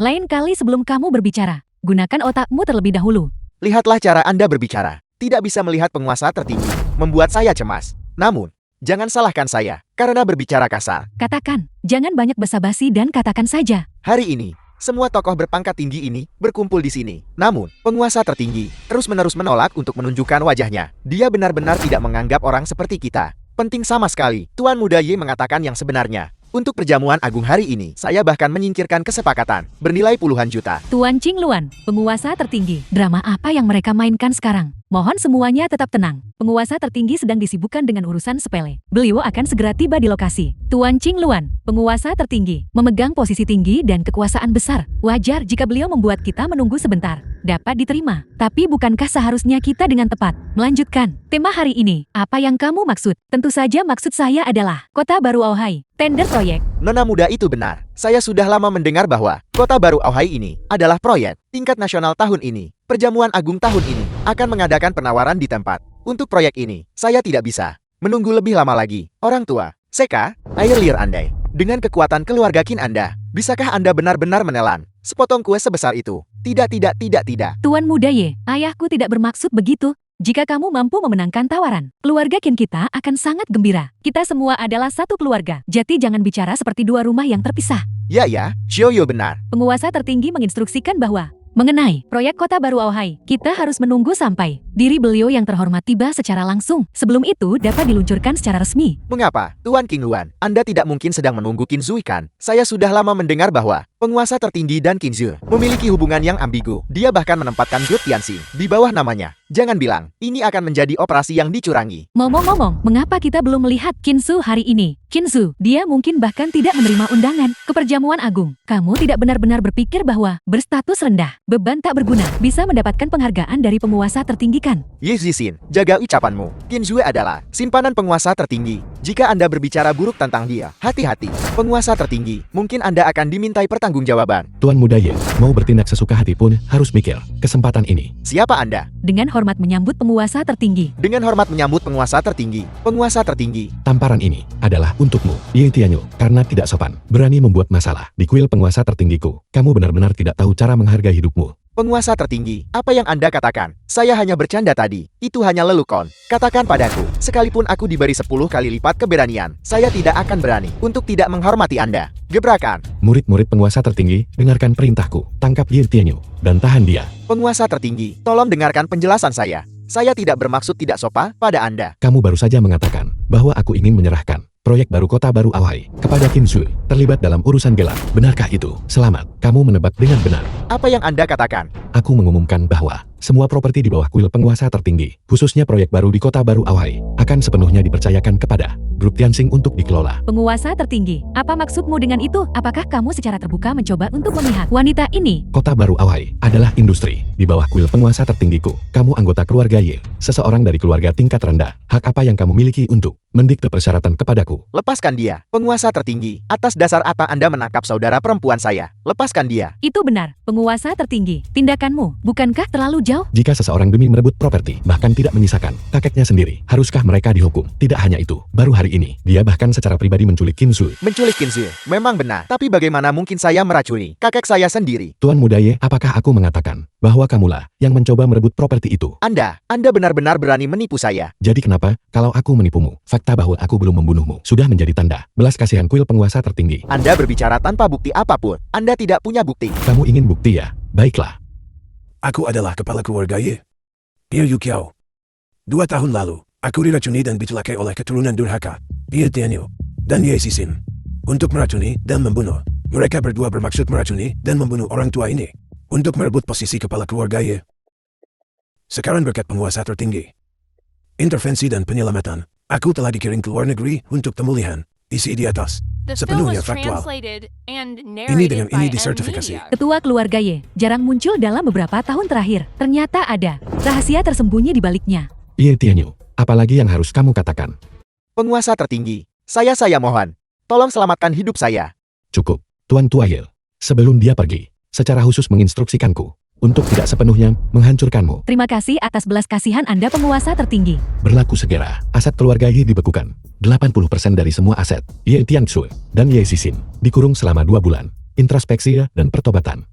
Lain kali sebelum kamu berbicara, gunakan otakmu terlebih dahulu. Lihatlah cara Anda berbicara. Tidak bisa melihat penguasa tertinggi. Membuat saya cemas. Namun, jangan salahkan saya karena berbicara kasar. Katakan, jangan banyak basa-basi dan katakan saja. Hari ini, semua tokoh berpangkat tinggi ini berkumpul di sini. Namun, penguasa tertinggi terus-menerus menolak untuk menunjukkan wajahnya. Dia benar-benar tidak menganggap orang seperti kita penting sama sekali. Tuan Muda Ye mengatakan yang sebenarnya. Untuk perjamuan agung hari ini, saya bahkan menyingkirkan kesepakatan bernilai puluhan juta. Tuan Qingluan, penguasa tertinggi. Drama apa yang mereka mainkan sekarang? Mohon semuanya tetap tenang. Penguasa tertinggi sedang disibukkan dengan urusan sepele. Beliau akan segera tiba di lokasi. Tuan Qingluan, penguasa tertinggi, memegang posisi tinggi dan kekuasaan besar. Wajar jika beliau membuat kita menunggu sebentar. Dapat diterima. Tapi bukankah seharusnya kita dengan tepat melanjutkan tema hari ini? Apa yang kamu maksud? Tentu saja maksud saya adalah Kota Baru Aohai, tender proyek. Nona muda itu benar. Saya sudah lama mendengar bahwa Kota Baru Aohai ini adalah proyek tingkat nasional tahun ini. Perjamuan agung tahun ini akan mengadakan penawaran di tempat. Untuk proyek ini, saya tidak bisa menunggu lebih lama lagi. Orang tua, Seka, air liur andai. Dengan kekuatan keluarga Qin Anda, bisakah Anda benar-benar menelan sepotong kue sebesar itu? Tidak. Tuan Muda Ye, ayahku tidak bermaksud begitu. Jika kamu mampu memenangkan tawaran, keluarga Qin kita akan sangat gembira. Kita semua adalah satu keluarga. Jadi jangan bicara seperti dua rumah yang terpisah. Ya, Xiaoyu benar. Penguasa tertinggi menginstruksikan bahwa mengenai proyek Kota Baru Aohai, kita harus menunggu sampai diri beliau yang terhormat tiba secara langsung. Sebelum itu dapat diluncurkan secara resmi. Mengapa, Tuan Qingluan? Anda tidak mungkin sedang menunggu Qin Zui kan? Saya sudah lama mendengar bahwa penguasa tertinggi dan Qin Zui memiliki hubungan yang ambigu. Dia bahkan menempatkan grup Tianxing di bawah namanya. Jangan bilang, ini akan menjadi operasi yang dicurangi. Ngomong-ngomong, mengapa kita belum melihat Qin Zui hari ini? Qin Zui, dia mungkin bahkan tidak menerima undangan ke perjamuan agung. Kamu tidak benar-benar berpikir bahwa berstatus rendah, beban tak berguna, bisa mendapatkan penghargaan dari penguasa tertinggi kan? Ye Zixin, jaga ucapanmu. Qin Zui adalah simpanan penguasa tertinggi. Jika Anda berbicara buruk tentang dia, hati-hati. Penguasa tertinggi, mungkin Anda akan dimintai pertanggungjawaban. Tuan Muda Ye, mau bertindak sesuka hati pun harus mikir kesempatan ini. Siapa Anda? Dengan hormat menyambut penguasa tertinggi. Dengan hormat menyambut penguasa tertinggi. Penguasa tertinggi. Tamparan ini adalah untukmu, Ye Tianyu, karena tidak sopan, berani membuat masalah di kuil penguasa tertinggiku. Kamu benar-benar tidak tahu cara menghargai hidupmu. Penguasa tertinggi, apa yang Anda katakan? Saya hanya bercanda tadi. Itu hanya lelukon. Katakan padaku, sekalipun aku diberi 10 kali lipat keberanian, saya tidak akan berani untuk tidak menghormati Anda. Gebrakan. Murid-murid penguasa tertinggi, dengarkan perintahku. Tangkap Ye Tianyu dan tahan dia. Penguasa tertinggi, tolong dengarkan penjelasan saya. Saya tidak bermaksud tidak sopan pada Anda. Kamu baru saja mengatakan bahwa aku ingin menyerahkan proyek baru Kota Baru Aohai kepada Qin Zui, terlibat dalam urusan gelap. Benarkah itu? Selamat, kamu menebak dengan benar. Apa yang Anda katakan? Aku mengumumkan bahwa semua properti di bawah kuil penguasa tertinggi, khususnya proyek baru di Kota Baru Aohai, akan sepenuhnya dipercayakan kepada grup Tianxing untuk dikelola. Penguasa tertinggi, apa maksudmu dengan itu? Apakah kamu secara terbuka mencoba untuk memihak wanita ini? Kota Baru Aohai adalah industri di bawah kuil penguasa tertinggiku. Kamu anggota keluarga Ye, seseorang dari keluarga tingkat rendah. Hak apa yang kamu miliki untuk mendikte persyaratan kepadaku? Lepaskan dia, penguasa tertinggi. Atas dasar apa Anda menangkap saudara perempuan saya? Lepaskan dia. Itu benar, penguasa tertinggi. Tindakanmu, bukankah terlalu jauh? Jika seseorang demi merebut properti, bahkan tidak menyisakan kakeknya sendiri, haruskah mereka dihukum? Tidak hanya itu, baru hari ini, dia bahkan secara pribadi menculik Qin Zui. Menculik Qin Zui, memang benar. Tapi bagaimana mungkin saya meracuni kakek saya sendiri? Tuan Muda Ye, apakah aku mengatakan bahwa kamulah yang mencoba merebut properti itu? Anda benar-benar berani menipu saya. Jadi kenapa, kalau aku menipumu, fakta bahwa aku belum membunuhmu sudah menjadi tanda belas kasihan kuil penguasa tertinggi. Anda berbicara tanpa bukti apapun. Anda tidak punya bukti. Kamu ingin bukti ya? Baiklah. Aku adalah kepala keluarga Ye. Ye Yukiao. 2 tahun lalu, aku diracuni dan dicelakai oleh keturunan durhaka, Ye Tianyu dan Ye Zixin. Untuk meracuni dan membunuh. Mereka berdua bermaksud meracuni dan membunuh orang tua ini. Untuk merebut posisi kepala keluarga Ye. Sekarang berkat penguasa tertinggi, intervensi dan penyelamatan, aku telah dikirim ke luar negeri untuk pemulihan. Isi di atas. The film Sepenuhnya was faktual. translated and Ini narrated dengan by ini M disertifikasi. Media. Ketua keluarga Ye, jarang muncul dalam beberapa tahun terakhir. Ternyata ada rahasia tersembunyi di baliknya. Ye Tianyu, apalagi yang harus kamu katakan? Penguasa tertinggi, saya mohon. Tolong selamatkan hidup saya. Cukup, Tuan Tuayel. Sebelum dia pergi, secara khusus menginstruksikanku untuk tidak sepenuhnya menghancurkanmu. Terima kasih atas belas kasihan Anda penguasa tertinggi. Berlaku segera, aset keluarga Ye dibekukan. 80% dari semua aset, Ye Tianxue dan Ye Zixin, dikurung selama 2 bulan. Introspeksi dan pertobatan.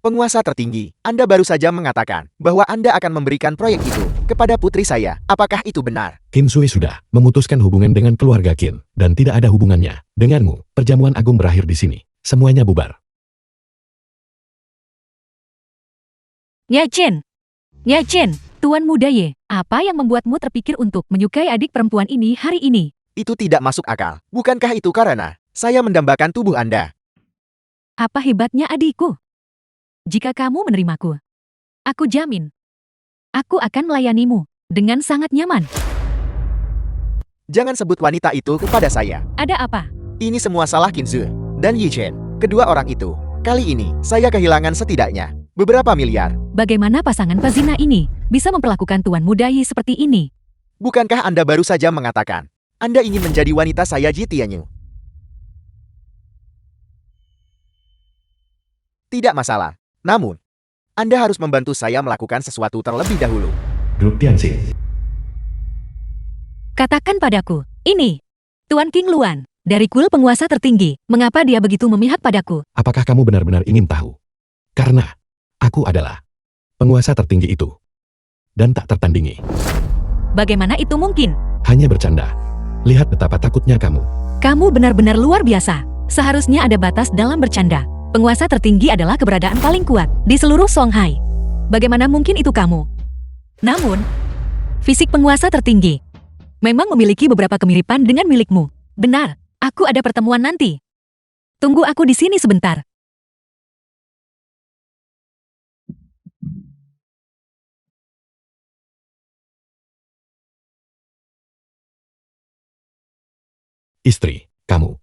Penguasa tertinggi, Anda baru saja mengatakan bahwa Anda akan memberikan proyek itu kepada putri saya. Apakah itu benar? Qin Zui sudah memutuskan hubungan dengan keluarga Qin, dan tidak ada hubungannya denganmu. Perjamuan agung berakhir di sini. semuanya bubar. Nye Chen, Tuan Muda Ye, apa yang membuatmu terpikir untuk menyukai adik perempuan ini hari ini? Itu tidak masuk akal. Bukankah itu karena saya mendambakan tubuh Anda? Apa hebatnya adikku? Jika kamu menerimaku, aku jamin, aku akan melayanimu dengan sangat nyaman. Jangan sebut wanita itu kepada saya. Ada apa? Ini semua salah Qinzu dan Yi Chen. Kedua orang itu. Kali ini, saya kehilangan setidaknya beberapa miliar. Bagaimana pasangan pezina ini bisa memperlakukan Tuan Muda Ye seperti ini? Bukankah Anda baru saja mengatakan Anda ingin menjadi wanita saya Ji Tianyu? Tidak masalah. Namun, Anda harus membantu saya melakukan sesuatu terlebih dahulu. Grup Tianxing. Katakan padaku, ini, Tuan King Luan, dari kul penguasa tertinggi, mengapa dia begitu memihak padaku? Apakah kamu benar-benar ingin tahu? Karena aku adalah penguasa tertinggi itu. Dan tak tertandingi. Bagaimana itu mungkin? Hanya bercanda. Lihat betapa takutnya kamu. Kamu benar-benar luar biasa. Seharusnya ada batas dalam bercanda. Penguasa tertinggi adalah keberadaan paling kuat di seluruh Songhai. Bagaimana mungkin itu kamu? Namun, fisik penguasa tertinggi memang memiliki beberapa kemiripan dengan milikmu. Benar, aku ada pertemuan nanti. Tunggu aku di sini sebentar. Istri, kamu.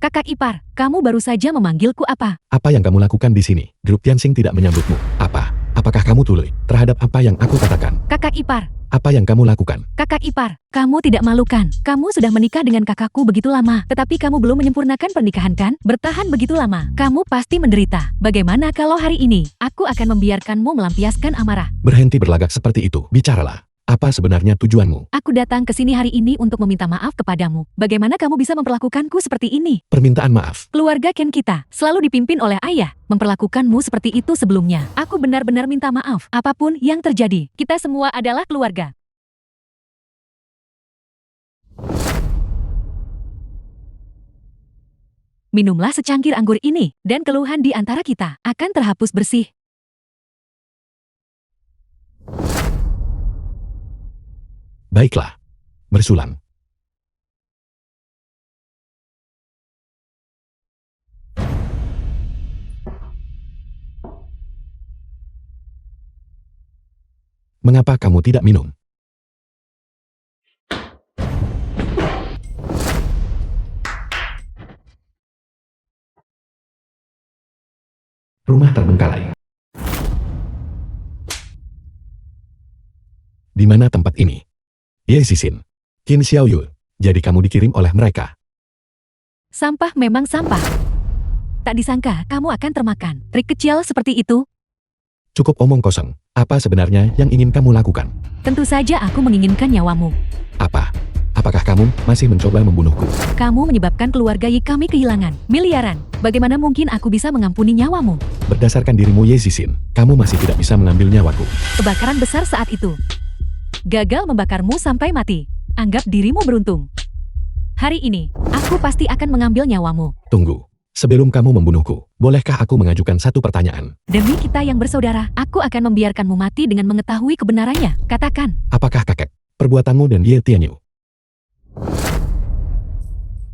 Kakak ipar, kamu baru saja memanggilku apa? Apa yang kamu lakukan di sini? Grup Tianxing tidak menyambutmu. Apa? Apakah kamu tuli terhadap apa yang aku katakan? Kakak ipar, Apa yang kamu lakukan? kakak ipar, kamu tidak malukan. Kamu sudah menikah dengan kakakku begitu lama, tetapi kamu belum menyempurnakan pernikahan kan? Bertahan begitu lama, kamu pasti menderita. Bagaimana kalau hari ini, aku akan membiarkanmu melampiaskan amarah? Berhenti berlagak seperti itu. Bicaralah. Apa sebenarnya tujuanmu? Aku datang ke sini hari ini untuk meminta maaf kepadamu. Bagaimana kamu bisa memperlakukanku seperti ini? Permintaan maaf. Keluarga Ken kita selalu dipimpin oleh ayah. Memperlakukanmu seperti itu sebelumnya. Aku benar-benar minta maaf. Apapun yang terjadi, kita semua adalah keluarga. Minumlah secangkir anggur ini, dan keluhan di antara kita akan terhapus bersih. Baiklah. Bersulang. Mengapa kamu tidak minum? Rumah terbengkalai. Di mana tempat ini? Ye Sisin, Qin Xiaoyu, jadi kamu dikirim oleh mereka. Sampah memang sampah. Tak disangka kamu akan termakan. Trik kecil seperti itu. Cukup omong kosong. Apa sebenarnya yang ingin kamu lakukan? Tentu saja aku menginginkan nyawamu. Apa? Apakah kamu masih mencoba membunuhku? Kamu menyebabkan keluarga Yi kami kehilangan miliaran. Bagaimana mungkin aku bisa mengampuni nyawamu? Berdasarkan dirimu Ye Sisin, kamu masih tidak bisa mengambil nyawaku. Kebakaran besar saat itu. Gagal membakarmu sampai mati. Anggap dirimu beruntung. Hari ini, aku pasti akan mengambil nyawamu. Tunggu. Sebelum kamu membunuhku, bolehkah aku mengajukan satu pertanyaan? Demi kita yang bersaudara, aku akan membiarkanmu mati dengan mengetahui kebenarannya. Katakan, Apakah kakek, perbuatanmu dan Ye Tianyu?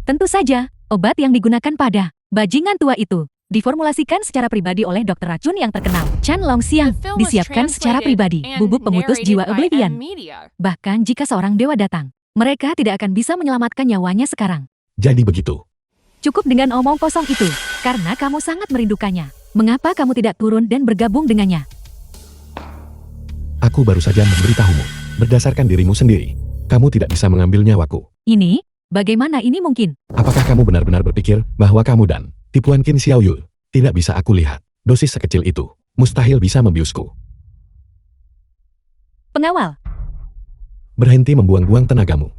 tentu saja, obat yang digunakan pada bajingan tua itu diformulasikan secara pribadi oleh dokter racun yang terkenal, Chan Longxiang, The film was disiapkan secara translated pribadi, and bubuk pemutus narrated jiwa by Oblivion. Media. Bahkan jika seorang dewa datang, mereka tidak akan bisa menyelamatkan nyawanya sekarang. Jadi begitu. Cukup dengan omong kosong itu, karena kamu sangat merindukannya. Mengapa kamu tidak turun dan bergabung dengannya? Aku baru saja memberitahumu. Berdasarkan dirimu sendiri, kamu tidak bisa mengambil nyawaku. Ini, bagaimana ini mungkin? Apakah kamu benar-benar berpikir bahwa kamu dan tipuan Qin Xiaoyu tidak bisa aku lihat? Dosis sekecil itu mustahil bisa membiusku. Pengawal, Berhenti membuang-buang tenagamu.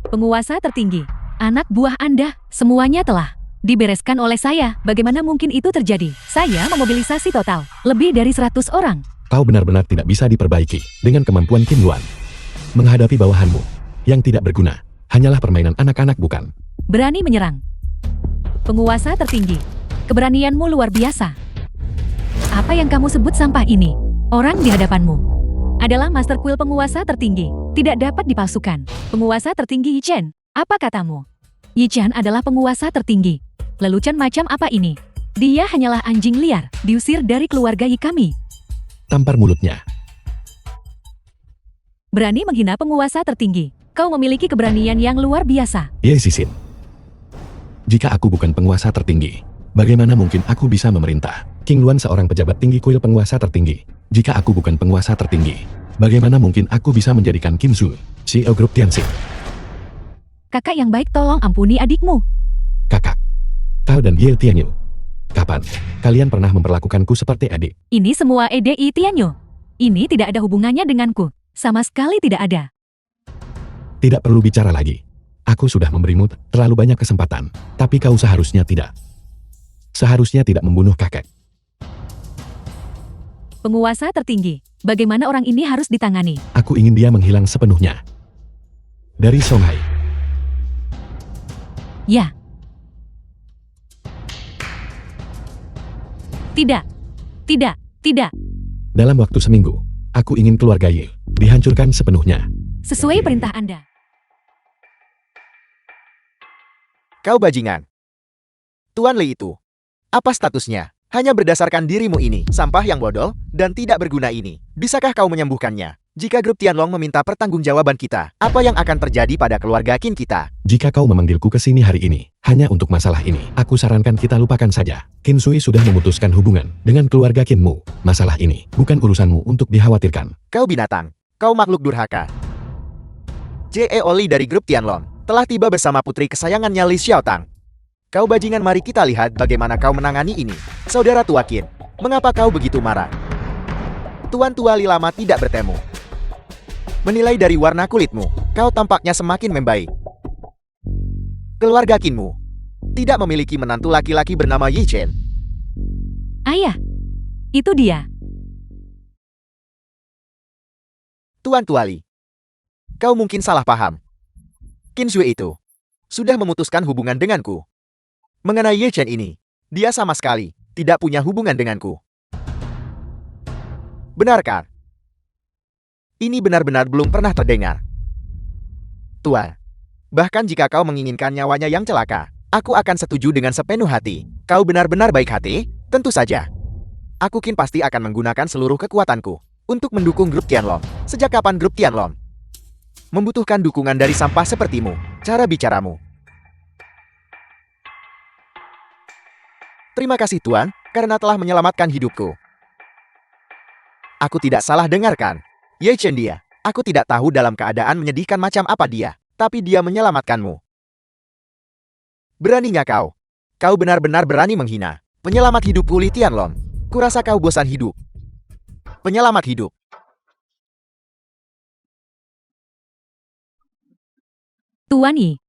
penguasa tertinggi, anak buah Anda, semuanya telah dibereskan oleh saya. Bagaimana mungkin itu terjadi? Saya memobilisasi total lebih dari 100 orang. Kau benar-benar tidak bisa diperbaiki dengan kemampuan Qin Luan. Menghadapi bawahanmu yang tidak berguna, Hanyalah permainan anak-anak bukan? Berani menyerang. Penguasa tertinggi. Keberanianmu luar biasa. Apa yang kamu sebut sampah ini? Orang di hadapanmu adalah Master Quill penguasa tertinggi. Tidak dapat dipalsukan. Penguasa tertinggi Yi Chen. Apa katamu? Yi Chen adalah penguasa tertinggi. Lelucon macam apa ini? Dia hanyalah anjing liar, diusir dari keluarga Yi kami. Tampar mulutnya. Berani menghina penguasa tertinggi. Kau memiliki keberanian yang luar biasa. Ye Sisin. Jika aku bukan penguasa tertinggi, bagaimana mungkin aku bisa memerintah? King Luan seorang pejabat tinggi kuil penguasa tertinggi. Jika aku bukan penguasa tertinggi, bagaimana mungkin aku bisa menjadikan Kim Zhu, CEO grup Tianxing? Kakak yang baik, tolong ampuni adikmu. Kakak, kau dan Ye Tianyu, kapan kalian pernah memperlakukanku seperti adik? Ini semua EDI Tianyu. Ini tidak ada hubungannya denganku. Sama sekali tidak ada. Tidak perlu bicara lagi. Aku sudah memberimu terlalu banyak kesempatan, tapi kau seharusnya tidak. Seharusnya tidak membunuh kakek. Penguasa tertinggi. Bagaimana orang ini harus ditangani? Aku ingin dia menghilang sepenuhnya. Dari Songhai. Ya. Tidak. Tidak. Tidak. Dalam waktu seminggu, aku ingin keluarga Ye dihancurkan sepenuhnya. Sesuai perintah Anda. Kau bajingan. Tuan Li itu. Apa statusnya? Hanya berdasarkan dirimu ini, sampah yang bodoh dan tidak berguna ini. Bisakah kau menyembuhkannya? Jika grup Tianlong meminta pertanggungjawaban kita, apa yang akan terjadi pada keluarga Qin kita? Jika kau memanggilku ke sini hari ini, hanya untuk masalah ini, aku sarankan kita lupakan saja. Qin Sui sudah memutuskan hubungan dengan keluarga Qinmu. Masalah ini bukan urusanmu untuk dikhawatirkan. Kau binatang. Kau makhluk durhaka. J.E. Oli dari grup Tianlong telah tiba bersama putri kesayangannya Li Xiaotang. Kau bajingan, mari kita lihat bagaimana kau menangani ini. Saudara tua Qin, mengapa kau begitu marah? Tuan tua Li lama tidak bertemu. Menilai dari warna kulitmu, kau tampaknya semakin membaik. Keluarga Qinmu tidak memiliki menantu laki-laki bernama Yi Chen. Ayah. Itu dia. Tuan tua Li, kau mungkin salah paham. Qin Shui itu sudah memutuskan hubungan denganku. Mengenai Ye Chen ini, dia sama sekali tidak punya hubungan denganku. Benarkah? Ini benar-benar belum pernah terdengar. Tua, bahkan jika kau menginginkan nyawanya yang celaka, aku akan setuju dengan sepenuh hati. Kau benar-benar baik hati? Tentu saja. Aku Qin pasti akan menggunakan seluruh kekuatanku untuk mendukung grup Tianlong. Sejak kapan grup Tianlong membutuhkan dukungan dari sampah sepertimu? Cara bicaramu. Terima kasih Tuan, karena telah menyelamatkan hidupku. Aku tidak salah dengarkan. Ye Chen dia. Aku tidak tahu dalam keadaan menyedihkan macam apa dia, tapi dia menyelamatkanmu. Beraninya kau? Kau benar-benar berani menghina penyelamat hidupku Li Tianlong. Kurasa kau bosan hidup. Penyelamat hidup. Tuan Yi.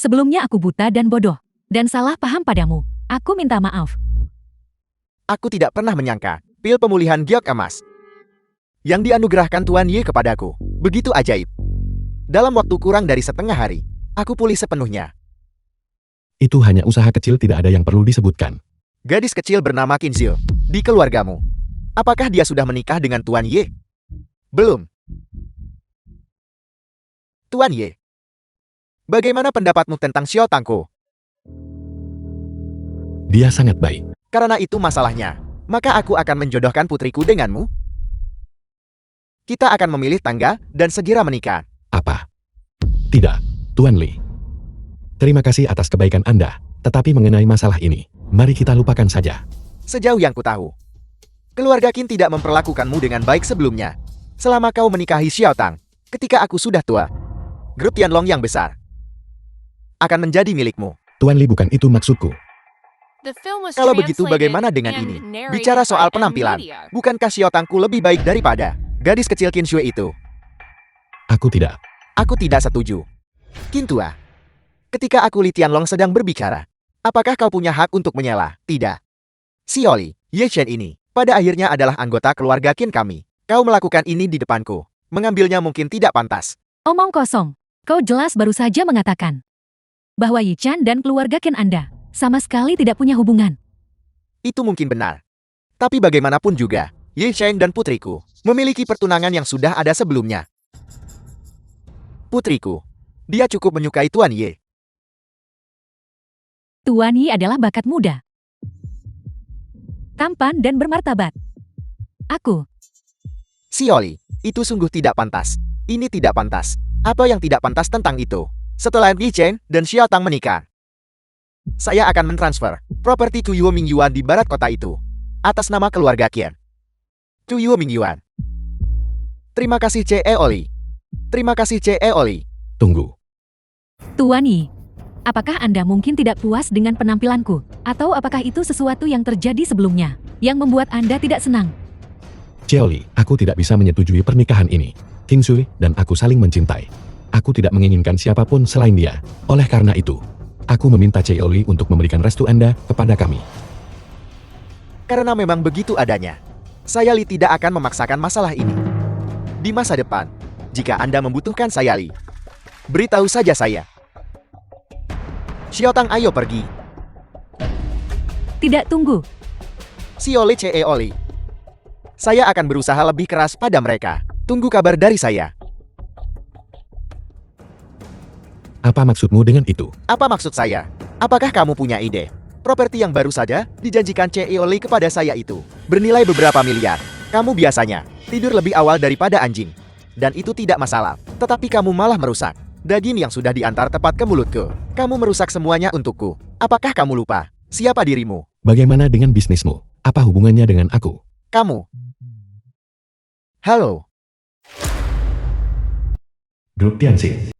Sebelumnya aku buta dan bodoh, dan salah paham padamu. Aku minta maaf. Aku tidak pernah menyangka pil pemulihan giok emas yang dianugerahkan Tuan Ye kepadaku begitu ajaib. Dalam waktu kurang dari setengah hari, aku pulih sepenuhnya. Itu hanya usaha kecil, tidak ada yang perlu disebutkan. Gadis kecil bernama Qin Zil di keluargamu. Apakah dia sudah menikah dengan Tuan Ye? Belum. Tuan Ye, bagaimana pendapatmu tentang Xiao Tangko? Dia sangat baik. Karena itu masalahnya, maka aku akan menjodohkan putriku denganmu. Kita akan memilih tangga dan segera menikah. Apa? Tidak, Tuan Li. Terima kasih atas kebaikan Anda, tetapi mengenai masalah ini, mari kita lupakan saja. Sejauh yang kutahu, keluarga Qin tidak memperlakukanmu dengan baik sebelumnya. Selama kau menikahi Xiao Tang, ketika aku sudah tua, grup Tianlong yang besar akan menjadi milikmu. Tuan Li, bukan itu maksudku. The film was Kalau begitu translated bagaimana dengan and ini? narrated Bicara by soal M penampilan, Media. bukankah Xiao Tangku lebih baik daripada gadis kecil Qin Shui itu? Aku tidak. Aku tidak setuju. Qin tua, ketika aku Li Tianlong sedang berbicara, apakah kau punya hak untuk menyela? Tidak. Xiaoli, Ye Chen ini, pada akhirnya adalah anggota keluarga Qin kami. Kau melakukan ini di depanku. Mengambilnya mungkin tidak pantas. Omong kosong. Kau jelas baru saja mengatakan bahwa Yi Chan dan keluarga Qin Anda sama sekali tidak punya hubungan. Itu mungkin benar. Tapi bagaimanapun juga, Ye Cheng dan putriku memiliki pertunangan yang sudah ada sebelumnya. Putriku, dia cukup menyukai Tuan Ye. Tuan Yi adalah bakat muda, tampan dan bermartabat. Aku, Xiaoli, itu sungguh tidak pantas. Ini tidak pantas. Apa yang tidak pantas tentang itu? Setelah Yi Chen dan Xiao Tang menikah, saya akan mentransfer properti Tuyuo Mingyuan di barat kota itu atas nama keluarga Qin. Tuyuo Mingyuan. Terima kasih C.E. Oli. Terima kasih C.E. Oli. Tunggu. Tuan Yi, apakah Anda mungkin tidak puas dengan penampilanku? Atau apakah itu sesuatu yang terjadi sebelumnya yang membuat Anda tidak senang? Cheoli, aku tidak bisa menyetujui pernikahan ini. Qin Shui dan aku saling mencintai. Aku tidak menginginkan siapapun selain dia. Oleh karena itu, aku meminta Cheoli untuk memberikan restu Anda kepada kami. Karena memang begitu adanya. Saya Li tidak akan memaksakan masalah ini. Di masa depan, jika Anda membutuhkan saya Li, beritahu saja saya. Xiao Tang, ayo pergi. Tidak, tunggu. Xiaoli C.E. Oli. Saya akan berusaha lebih keras pada mereka. Tunggu kabar dari saya. Apa maksudmu dengan itu? Apa maksud saya? Apakah kamu punya ide? Properti yang baru saja dijanjikan C.E. Oli kepada saya itu bernilai beberapa miliar. Kamu biasanya tidur lebih awal daripada anjing. Dan itu tidak masalah. Tetapi kamu malah merusak daging yang sudah diantar tepat ke mulutku. Kamu merusak semuanya untukku. Apakah kamu lupa siapa dirimu? Bagaimana dengan bisnismu? Apa hubungannya dengan aku? Kamu. Halo. Grup Tianxing.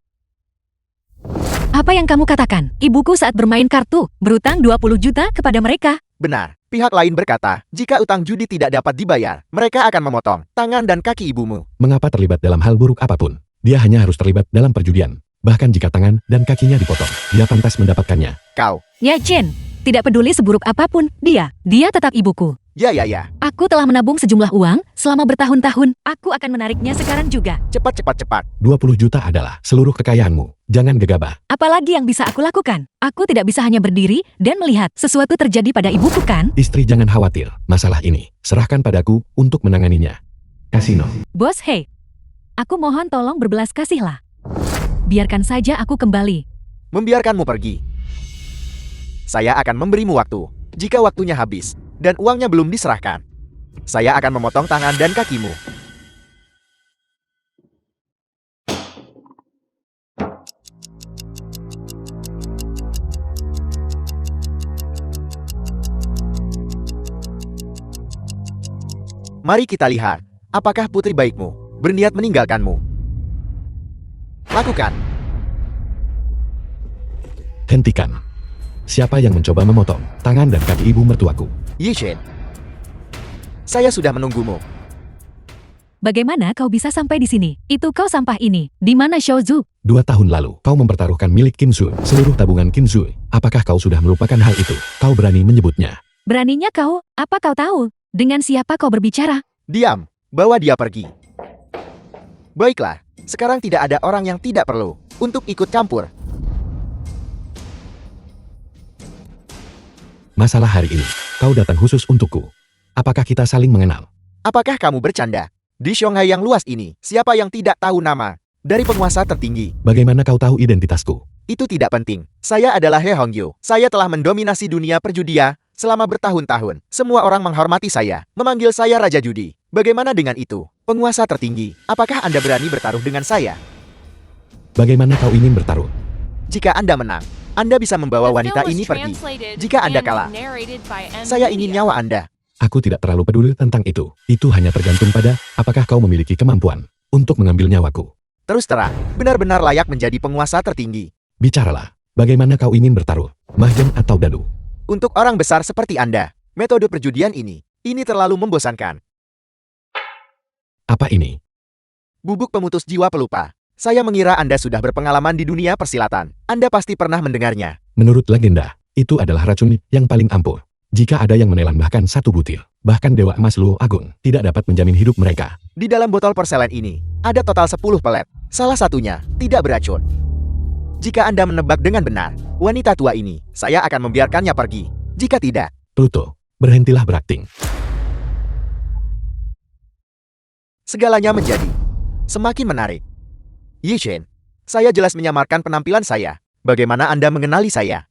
Apa yang kamu katakan? Ibuku saat bermain kartu, berutang 20 juta kepada mereka. Benar. Pihak lain berkata, jika utang judi tidak dapat dibayar, mereka akan memotong tangan dan kaki ibumu. Mengapa terlibat dalam hal buruk apapun? Dia hanya harus terlibat dalam perjudian. Bahkan jika tangan dan kakinya dipotong, dia pantas mendapatkannya. Kau. Ya Chen, tidak peduli seburuk apapun, dia tetap ibuku. Ya. Aku telah menabung sejumlah uang selama bertahun-tahun. Aku akan menariknya sekarang juga. Cepat. 20 juta adalah seluruh kekayaanmu. Jangan gegabah. Apalagi yang bisa aku lakukan? Aku tidak bisa hanya berdiri dan melihat sesuatu terjadi pada ibuku kan? Istri, jangan khawatir. Masalah ini, serahkan padaku untuk menanganinya. Kasino. Bos, hei. Aku mohon tolong berbelas kasihlah. Biarkan saja aku kembali. Membiarkanmu pergi. Saya akan memberimu waktu. Jika waktunya habis dan uangnya belum diserahkan, saya akan memotong tangan dan kakimu. Mari kita lihat, apakah putri baikmu berniat meninggalkanmu. Lakukan. Hentikan. Siapa yang mencoba memotong tangan dan kaki ibu mertuaku? Yi Chen. Saya sudah menunggumu. Bagaimana kau bisa sampai di sini? Itu kau sampah ini. Di mana Xiao Zhu? 2 tahun lalu, kau mempertaruhkan milik Qin Shui, seluruh tabungan Qin Shui. Apakah kau sudah melupakan hal itu? Kau berani menyebutnya? Beraninya kau? Apa kau tahu? Dengan siapa kau berbicara? Diam, bawa dia pergi. Baiklah, sekarang tidak ada orang yang tidak perlu untuk ikut campur. Masalah hari ini, kau datang khusus untukku. Apakah kita saling mengenal? Apakah kamu bercanda? Di Shanghai yang luas ini, siapa yang tidak tahu nama dari penguasa tertinggi? Bagaimana kau tahu identitasku? Itu tidak penting. Saya adalah He Hongyu. Saya telah mendominasi dunia perjudian selama bertahun-tahun. Semua orang menghormati saya, memanggil saya Raja Judi. Bagaimana dengan itu? Penguasa tertinggi, apakah Anda berani bertaruh dengan saya? Bagaimana kau ingin bertaruh? Jika Anda menang, Anda bisa membawa The wanita film was ini pergi. translated Jika Anda and kalah, narrated by M. saya ingin Media. nyawa Anda. Aku tidak terlalu peduli tentang itu. Itu hanya tergantung pada apakah kau memiliki kemampuan untuk mengambil nyawaku. Terus terang, benar-benar layak menjadi penguasa tertinggi. Bicaralah, bagaimana kau ingin bertaruh? Mahjong atau dadu? Untuk orang besar seperti Anda, metode perjudian ini terlalu membosankan. Apa ini? Bubuk pemutus jiwa pelupa. Saya mengira Anda sudah berpengalaman di dunia persilatan. Anda pasti pernah mendengarnya. Menurut legenda, itu adalah racun yang paling ampuh. Jika ada yang menelan bahkan 1 butir, bahkan Dewa Emas Luo Agung tidak dapat menjamin hidup mereka. Di dalam botol porselen ini, ada total 10 pelet. Salah satunya tidak beracun. Jika Anda menebak dengan benar, wanita tua ini, saya akan membiarkannya pergi. Jika tidak, Pluto, berhentilah berakting. segalanya menjadi semakin menarik. Yi Chen, saya jelas menyamarkan penampilan saya. Bagaimana Anda mengenali saya?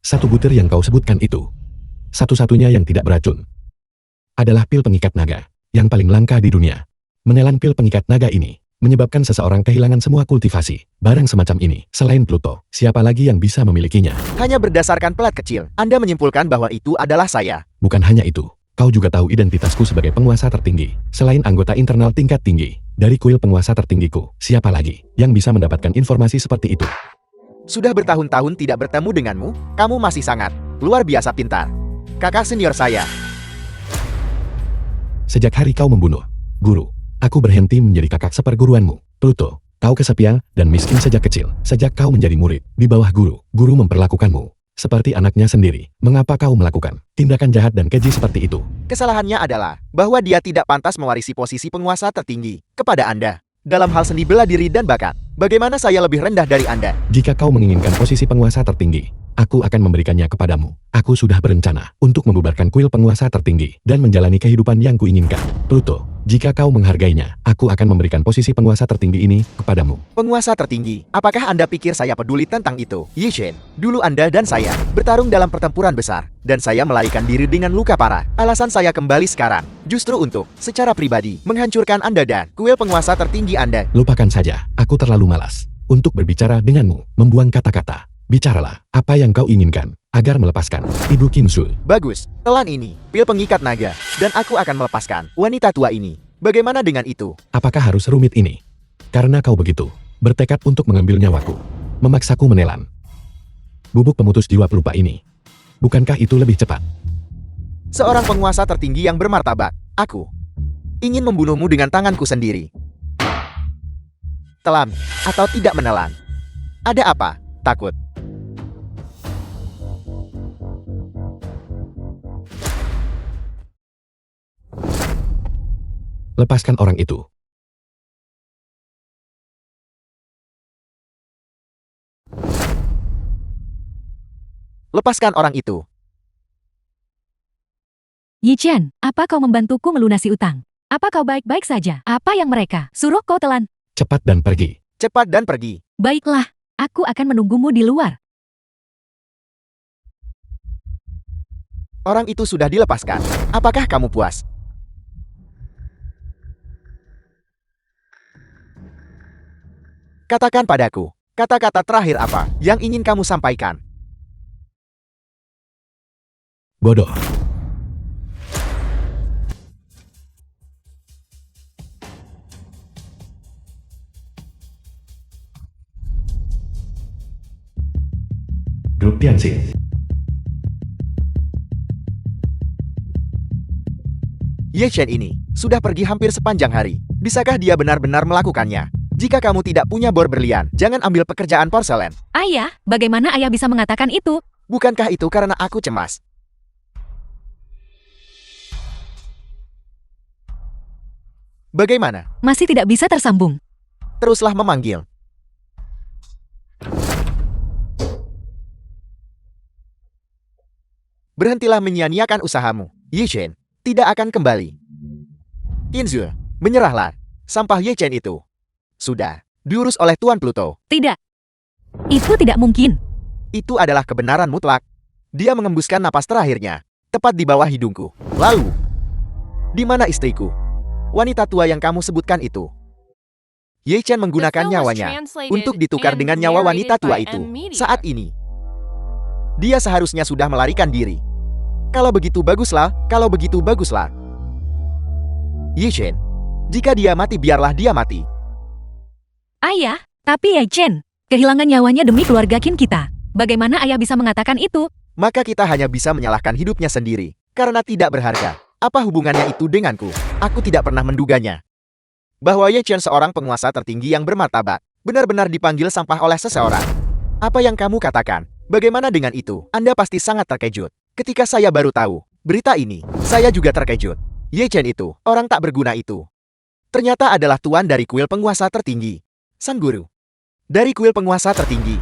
Satu butir yang kau sebutkan itu, satu-satunya yang tidak beracun, adalah pil pengikat naga, yang paling langka di dunia. Menelan pil pengikat naga ini, menyebabkan seseorang kehilangan semua kultivasi. Barang semacam ini, selain Pluto, siapa lagi yang bisa memilikinya? Hanya berdasarkan pelat kecil, Anda menyimpulkan bahwa itu adalah saya. Bukan hanya itu, kau juga tahu identitasku sebagai penguasa tertinggi. Selain anggota internal tingkat tinggi, dari kuil penguasa tertinggiku, siapa lagi yang bisa mendapatkan informasi seperti itu? Sudah bertahun-tahun tidak bertemu denganmu, kamu masih sangat luar biasa pintar. Kakak senior saya. Sejak hari kau membunuh guru, aku berhenti menjadi kakak seperguruanmu. Pluto, kau kesepian dan miskin sejak kecil. Sejak kau menjadi murid di bawah guru, guru memperlakukanmu seperti anaknya sendiri. Mengapa kau melakukan tindakan jahat dan keji seperti itu? Kesalahannya adalah bahwa dia tidak pantas mewarisi posisi penguasa tertinggi kepada Anda. Dalam hal seni bela diri dan bakat, bagaimana saya lebih rendah dari Anda? Jika kau menginginkan posisi penguasa tertinggi, aku akan memberikannya kepadamu. Aku sudah berencana untuk membubarkan kuil penguasa tertinggi dan menjalani kehidupan yang kuinginkan. Pluto, jika kau menghargainya, aku akan memberikan posisi penguasa tertinggi ini kepadamu. Penguasa tertinggi, apakah Anda pikir saya peduli tentang itu? Yi Chen, dulu Anda dan saya bertarung dalam pertempuran besar, dan saya melarikan diri dengan luka parah. Alasan saya kembali sekarang, justru untuk, secara pribadi, menghancurkan Anda dan kuil penguasa tertinggi Anda. Lupakan saja, aku terlalu malas untuk berbicara denganmu, membuang kata-kata. Bicaralah, apa yang kau inginkan, agar melepaskan Ibu Kim Sul. Bagus, telan ini, pil pengikat naga, dan aku akan melepaskan wanita tua ini. Bagaimana dengan itu? Apakah harus rumit ini? Karena kau begitu bertekad untuk mengambil nyawaku, memaksaku menelan bubuk pemutus jiwa pelupa ini. Bukankah itu lebih cepat? Seorang penguasa tertinggi yang bermartabat, aku ingin membunuhmu dengan tanganku sendiri. Telan, atau tidak menelan. Ada apa? Takut. Lepaskan orang itu. Lepaskan orang itu. Yi Chen, apa kau membantuku melunasi utang? Apa kau baik-baik saja? Apa yang mereka suruh kau telan? Cepat dan pergi. Cepat dan pergi. Baiklah, aku akan menunggumu di luar. Orang itu sudah dilepaskan. Apakah kamu puas? Katakan padaku, kata-kata terakhir apa yang ingin kamu sampaikan? Bodoh. Grup Tianxing. Ye Chen ini sudah pergi hampir sepanjang hari. Bisakah dia benar-benar melakukannya? Jika kamu tidak punya bor berlian, jangan ambil pekerjaan porselen. Ayah, bagaimana ayah bisa mengatakan itu? Bukankah itu karena aku cemas? Bagaimana? Masih tidak bisa tersambung. Teruslah memanggil. Berhentilah menyia-nyiakan usahamu. Ye Chen tidak akan kembali. Tinzu, menyerahlah. Sampah Ye Chen itu sudah diurus oleh Tuan Pluto. Tidak. Itu tidak mungkin. Itu adalah kebenaran mutlak. Dia mengembuskan napas terakhirnya, tepat di bawah hidungku. Lalu, di mana istriku? Wanita tua yang kamu sebutkan itu. Ye Chen menggunakan nyawanya untuk ditukar dengan nyawa wanita tua itu. Saat ini, dia seharusnya sudah melarikan diri. Kalau begitu baguslah, kalau begitu baguslah. Ye Chen, jika dia mati biarlah dia mati. Ayah, tapi Ye Chen kehilangan nyawanya demi keluarga Qin kita. Bagaimana ayah bisa mengatakan itu? Maka kita hanya bisa menyalahkan hidupnya sendiri, karena tidak berharga. Apa hubungannya itu denganku? Aku tidak pernah menduganya. Bahwa Ye Chen seorang penguasa tertinggi yang bermartabat, benar-benar dipanggil sampah oleh seseorang. Apa yang kamu katakan? Bagaimana dengan itu? Anda pasti sangat terkejut. Ketika saya baru tahu berita ini, saya juga terkejut. Ye Chen itu, orang tak berguna itu, Ternyata adalah tuan dari kuil penguasa tertinggi. Sang guru. Dari kuil penguasa tertinggi.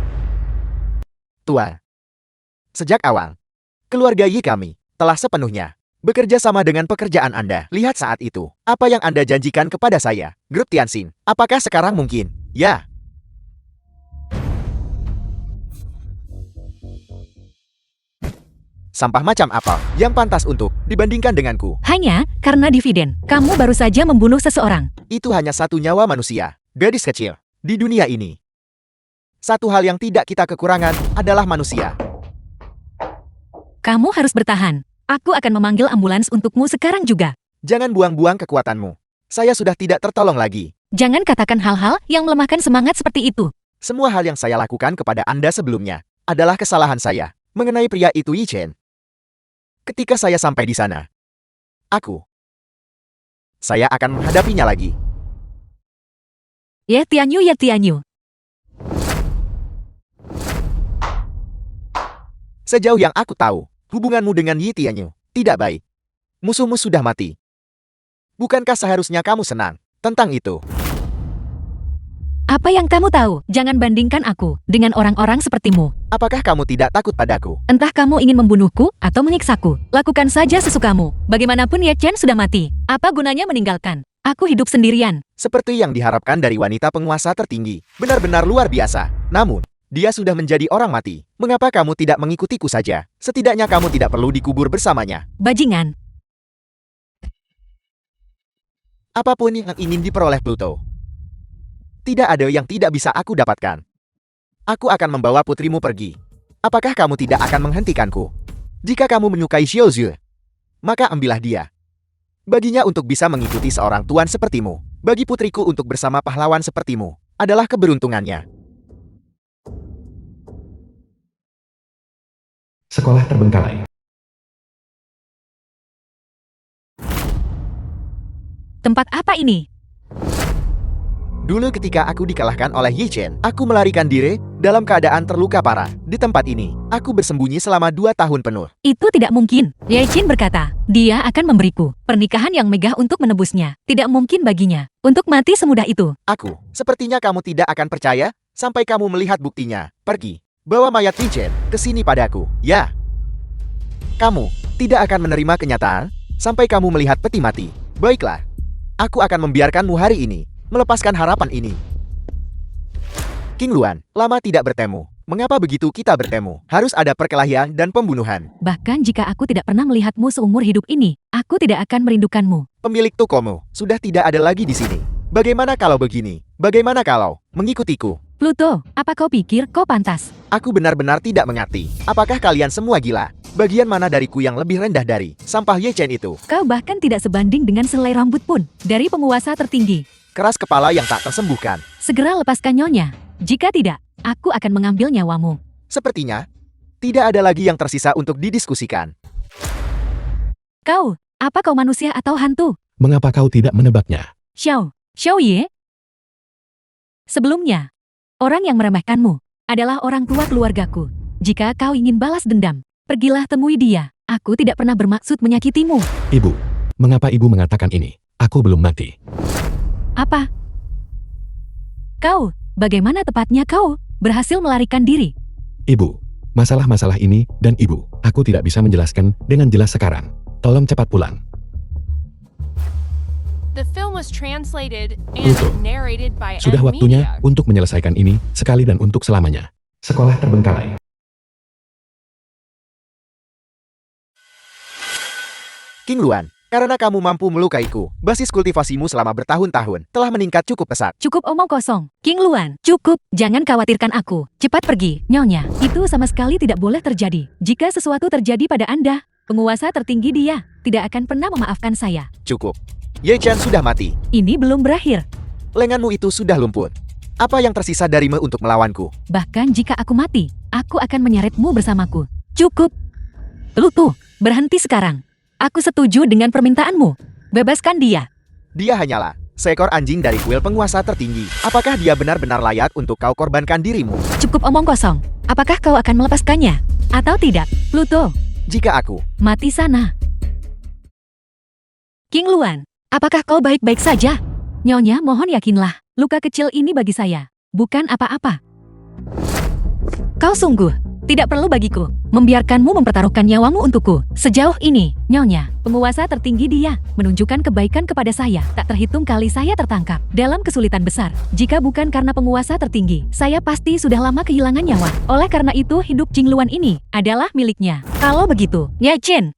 Tuan. Sejak awal, keluarga Yi kami telah sepenuhnya bekerja sama dengan pekerjaan Anda. Lihat saat itu, apa yang Anda janjikan kepada saya, Grup Tianxin. Apakah sekarang mungkin? Ya. Sampah macam apa yang pantas untuk dibandingkan denganku? Hanya karena dividen, kamu baru saja membunuh seseorang. Itu hanya satu nyawa manusia, gadis kecil, di dunia ini. Satu hal yang tidak kita kekurangan adalah manusia. Kamu harus bertahan. Aku akan memanggil ambulans untukmu sekarang juga. Jangan buang-buang kekuatanmu. Saya sudah tidak tertolong lagi. Jangan katakan hal-hal yang melemahkan semangat seperti itu. Semua hal yang saya lakukan kepada Anda sebelumnya adalah kesalahan saya mengenai pria itu Yi Chen. Ketika saya sampai di sana, saya akan menghadapinya lagi. Ya Tianyu. Sejauh yang aku tahu, hubunganmu dengan Yi Tianyu tidak baik. Musuhmu sudah mati. Bukankah seharusnya kamu senang tentang itu? Apa yang kamu tahu? Jangan bandingkan aku dengan orang-orang sepertimu. Apakah kamu tidak takut padaku? Entah kamu ingin membunuhku atau menyiksaku. Lakukan saja sesukamu. Bagaimanapun Ye Chen sudah mati. Apa gunanya meninggalkan? Aku hidup sendirian. Seperti yang diharapkan dari wanita penguasa tertinggi. Benar-benar luar biasa. Namun, dia sudah menjadi orang mati. Mengapa kamu tidak mengikutiku saja? Setidaknya kamu tidak perlu dikubur bersamanya. Bajingan. Apapun yang ingin diperoleh Pluto, tidak ada yang tidak bisa aku dapatkan. Aku akan membawa putrimu pergi. Apakah kamu tidak akan menghentikanku? Jika kamu menyukai Xiao Zhu, maka ambillah dia. Baginya untuk bisa mengikuti seorang tuan sepertimu, bagi putriku untuk bersama pahlawan sepertimu, adalah keberuntungannya. Sekolah terbengkalai. Tempat apa ini? Dulu ketika aku dikalahkan oleh Yi Chen, aku melarikan diri dalam keadaan terluka parah. Di tempat ini, aku bersembunyi selama 2 tahun penuh. Itu tidak mungkin. Ye Chen berkata, dia akan memberiku pernikahan yang megah untuk menebusnya. Tidak mungkin baginya untuk mati semudah itu. Sepertinya kamu tidak akan percaya sampai kamu melihat buktinya. Pergi, bawa mayat Yi Chen ke sini padaku. Ya. Kamu tidak akan menerima kenyataan sampai kamu melihat peti mati. Baiklah, aku akan membiarkanmu hari ini melepaskan harapan ini. King Luan, lama tidak bertemu. Mengapa begitu kita bertemu? Harus ada perkelahian dan pembunuhan. Bahkan jika aku tidak pernah melihatmu seumur hidup ini, aku tidak akan merindukanmu. Pemilik tokomu sudah tidak ada lagi di sini. Bagaimana kalau begini? Bagaimana kalau mengikutiku? Pluto, apa kau pikir kau pantas? Aku benar-benar tidak mengerti. Apakah kalian semua gila? Bagian mana dariku yang lebih rendah dari sampah Ye Chen itu? Kau bahkan tidak sebanding dengan selai rambut pun dari penguasa tertinggi. Keras kepala yang tak tersembuhkan. Segera lepaskan nyonya. Jika tidak, aku akan mengambil nyawamu. Sepertinya, tidak ada lagi yang tersisa untuk didiskusikan. Kau, apa kau manusia atau hantu? Mengapa kau tidak menebaknya? Xiao Ye? Sebelumnya, orang yang meremehkanmu adalah orang tua keluargaku. Jika kau ingin balas dendam, pergilah temui dia. Aku tidak pernah bermaksud menyakitimu. Ibu, mengapa ibu mengatakan ini? Aku belum mati. Apa? Kau, bagaimana tepatnya kau berhasil melarikan diri? Ibu, masalah-masalah ini dan ibu, aku tidak bisa menjelaskan dengan jelas sekarang. Tolong cepat pulang. The film was translated and Pluto, narrated by sudah Ed waktunya Media. untuk menyelesaikan ini sekali dan untuk selamanya. Sekolah terbengkalai. King Luan, karena kamu mampu melukaiku, basis kultivasimu selama bertahun-tahun telah meningkat cukup pesat. Cukup omong kosong. King Luan, cukup. Jangan khawatirkan aku. Cepat pergi, nyonya. Itu sama sekali tidak boleh terjadi. Jika sesuatu terjadi pada Anda, penguasa tertinggi dia tidak akan pernah memaafkan saya. Cukup. Ye Chen sudah mati. Ini belum berakhir. Lenganmu itu sudah lumpuh. Apa yang tersisa darimu untuk melawanku? Bahkan jika aku mati, aku akan menyeretmu bersamaku. Cukup. Pluto, berhenti sekarang. Aku setuju dengan permintaanmu. Bebaskan dia. Dia hanyalah seekor anjing dari kuil penguasa tertinggi. Apakah dia benar-benar layak untuk kau korbankan dirimu? Cukup omong kosong. Apakah kau akan melepaskannya? Atau tidak? Pluto, Jika aku mati sana. King Luan, apakah kau baik-baik saja? Nyonya, mohon yakinlah, luka kecil ini bagi saya, bukan apa-apa. Kau sungguh tidak perlu bagiku membiarkanmu mempertaruhkan nyawamu untukku. Sejauh ini, Nyonya, penguasa tertinggi dia, menunjukkan kebaikan kepada saya. Tak terhitung kali saya tertangkap dalam kesulitan besar. Jika bukan karena penguasa tertinggi, saya pasti sudah lama kehilangan nyawa. Oleh karena itu, hidup Jingluan ini adalah miliknya. Kalau begitu, Ye Chen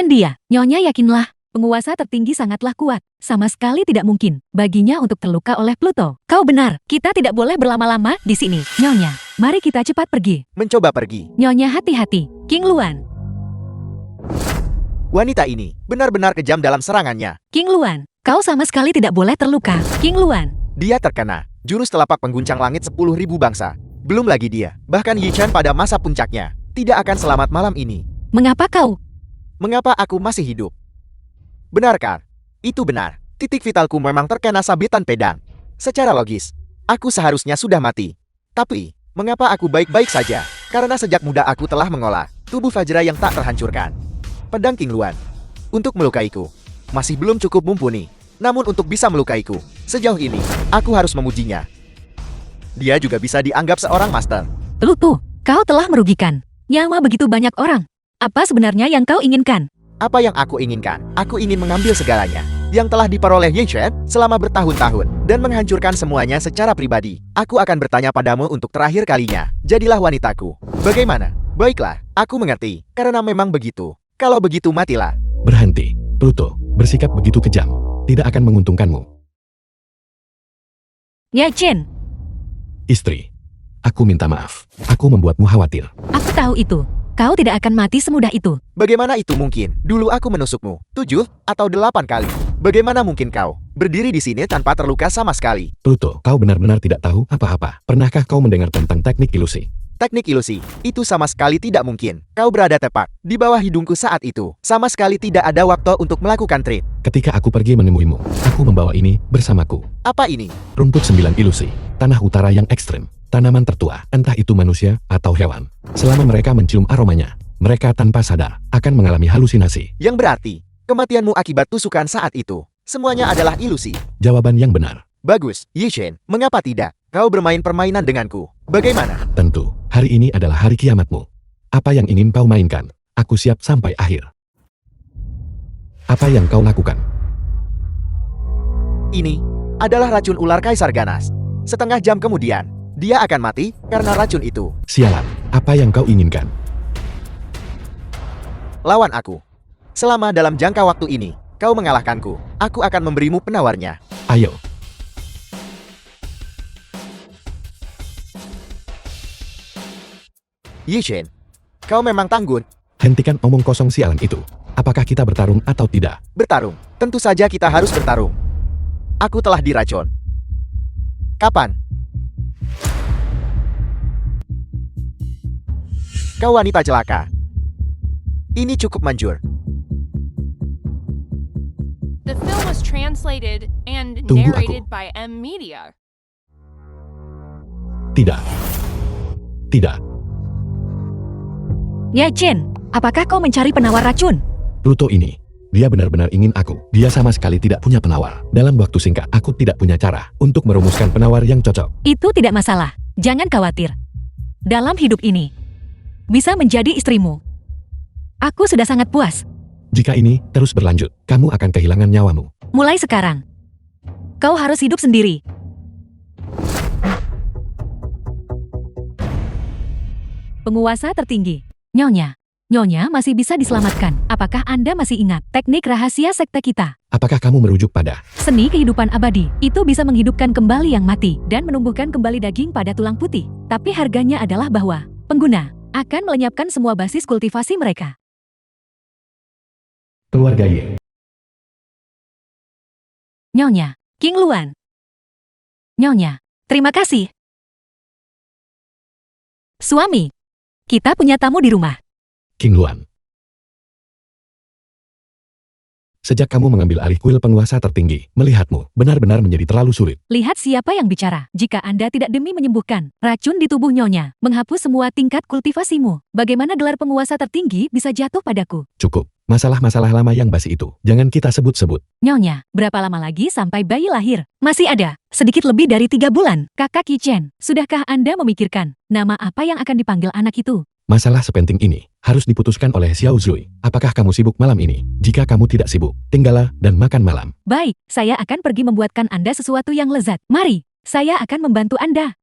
dia. Nyonya yakinlah, penguasa tertinggi sangatlah kuat. Sama sekali tidak mungkin baginya untuk terluka oleh Pluto. Kau benar, kita tidak boleh berlama-lama di sini. Nyonya, mari kita cepat pergi. Mencoba pergi. Nyonya hati-hati, King Luan. Wanita ini benar-benar kejam dalam serangannya. King Luan, kau sama sekali tidak boleh terluka. King Luan, Dia terkena jurus telapak pengguncang langit 10.000 bangsa. Belum lagi dia, bahkan Yi Chen pada masa puncaknya, tidak akan selamat malam ini. mengapa kau? Mengapa aku masih hidup? Benarkah? Itu benar. Titik vitalku memang terkena sabetan pedang. Secara logis, aku seharusnya sudah mati. Tapi, mengapa aku baik-baik saja? Karena sejak muda aku telah mengolah tubuh Fajra yang tak terhancurkan. Pedang King Luan, untuk melukaiku, masih belum cukup mumpuni. Namun untuk bisa melukaiku, sejauh ini, aku harus memujinya. Dia juga bisa dianggap seorang master. Pluto, kau telah merugikan nyawa begitu banyak orang. Apa sebenarnya yang kau inginkan? Apa yang aku inginkan? Aku ingin mengambil segalanya yang telah diperoleh Ye Chen selama bertahun-tahun dan menghancurkan semuanya secara pribadi. Aku akan bertanya padamu untuk terakhir kalinya. Jadilah wanitaku. Bagaimana? Baiklah, aku mengerti. Karena memang begitu. Kalau begitu matilah. Berhenti, Pluto. Bersikap begitu kejam tidak akan menguntungkanmu. Ye Chen, Istri, aku minta maaf. Aku membuatmu khawatir. aku tahu itu. Kau tidak akan mati semudah itu. Bagaimana itu mungkin? Dulu aku menusukmu 7 atau 8 kali. Bagaimana mungkin kau berdiri di sini tanpa terluka sama sekali? Pluto, kau benar-benar tidak tahu apa-apa. Pernahkah kau mendengar tentang teknik ilusi? Teknik ilusi, itu sama sekali tidak mungkin. Kau berada tepat di bawah hidungku saat itu. Sama sekali tidak ada waktu untuk melakukan trik. Ketika aku pergi menemuimu, aku membawa ini bersamaku. Apa ini? Rumput 9 ilusi, tanah utara yang ekstrim, tanaman tertua, entah itu manusia atau hewan. Selama mereka mencium aromanya, mereka tanpa sadar akan mengalami halusinasi. Yang berarti, kematianmu akibat tusukan saat itu. Semuanya adalah ilusi. Jawaban yang benar. Bagus, Yi Chen, mengapa tidak? Kau bermain permainan denganku. Bagaimana? Tentu, hari ini adalah hari kiamatmu. Apa yang ingin kau mainkan? Aku siap sampai akhir. Apa yang kau lakukan? Ini adalah racun ular Kaisar Ganas. Setengah jam kemudian, dia akan mati karena racun itu. Sialan, apa yang kau inginkan? Lawan aku. Selama dalam jangka waktu ini, kau mengalahkanku. Aku akan memberimu penawarnya. Ayo. Yi Chen, kau memang tangguh. Hentikan omong kosong sialan itu. Apakah kita bertarung atau tidak? Bertarung. Tentu saja kita harus bertarung. Aku telah diracun. Kapan? Kau wanita celaka. Ini cukup manjur. The film was translated and Tunggu narrated aku. by M Media. Tidak. Tidak. Ye Chen, apakah kau mencari penawar racun? Pluto ini, dia benar-benar ingin aku. Dia sama sekali tidak punya penawar. Dalam waktu singkat, aku tidak punya cara untuk merumuskan penawar yang cocok. Itu tidak masalah. Jangan khawatir. Dalam hidup ini, bisa menjadi istrimu. Aku sudah sangat puas. Jika ini terus berlanjut, kamu akan kehilangan nyawamu. Mulai sekarang, kau harus hidup sendiri. Penguasa tertinggi. Nyonya masih bisa diselamatkan. Apakah Anda masih ingat teknik rahasia sekte kita? Apakah kamu merujuk pada Seni kehidupan abadi. Itu bisa menghidupkan kembali yang mati dan menumbuhkan kembali daging pada tulang putih. Tapi harganya adalah bahwa pengguna akan melenyapkan semua basis kultivasi mereka. keluarga Ye? Nyonya, King Luan. Nyonya, terima kasih. Suami, kita punya tamu di rumah. King Luan. Sejak kamu mengambil alih kuil penguasa tertinggi, melihatmu benar-benar menjadi terlalu sulit. Lihat siapa yang bicara. Jika Anda tidak demi menyembuhkan racun di tubuh Nyonya, menghapus semua tingkat kultivasimu, bagaimana gelar penguasa tertinggi bisa jatuh padaku? Cukup. Masalah-masalah lama yang basi itu, jangan kita sebut-sebut. Nyonya, berapa lama lagi sampai bayi lahir? Masih ada, sedikit lebih dari 3 bulan. Kakak Kichen, sudahkah Anda memikirkan nama apa yang akan dipanggil anak itu? Masalah sepenting ini harus diputuskan oleh Xiao Zui. Apakah kamu sibuk malam ini? Jika kamu tidak sibuk, tinggallah dan makan malam. Baik, saya akan pergi membuatkan Anda sesuatu yang lezat. Mari, saya akan membantu Anda.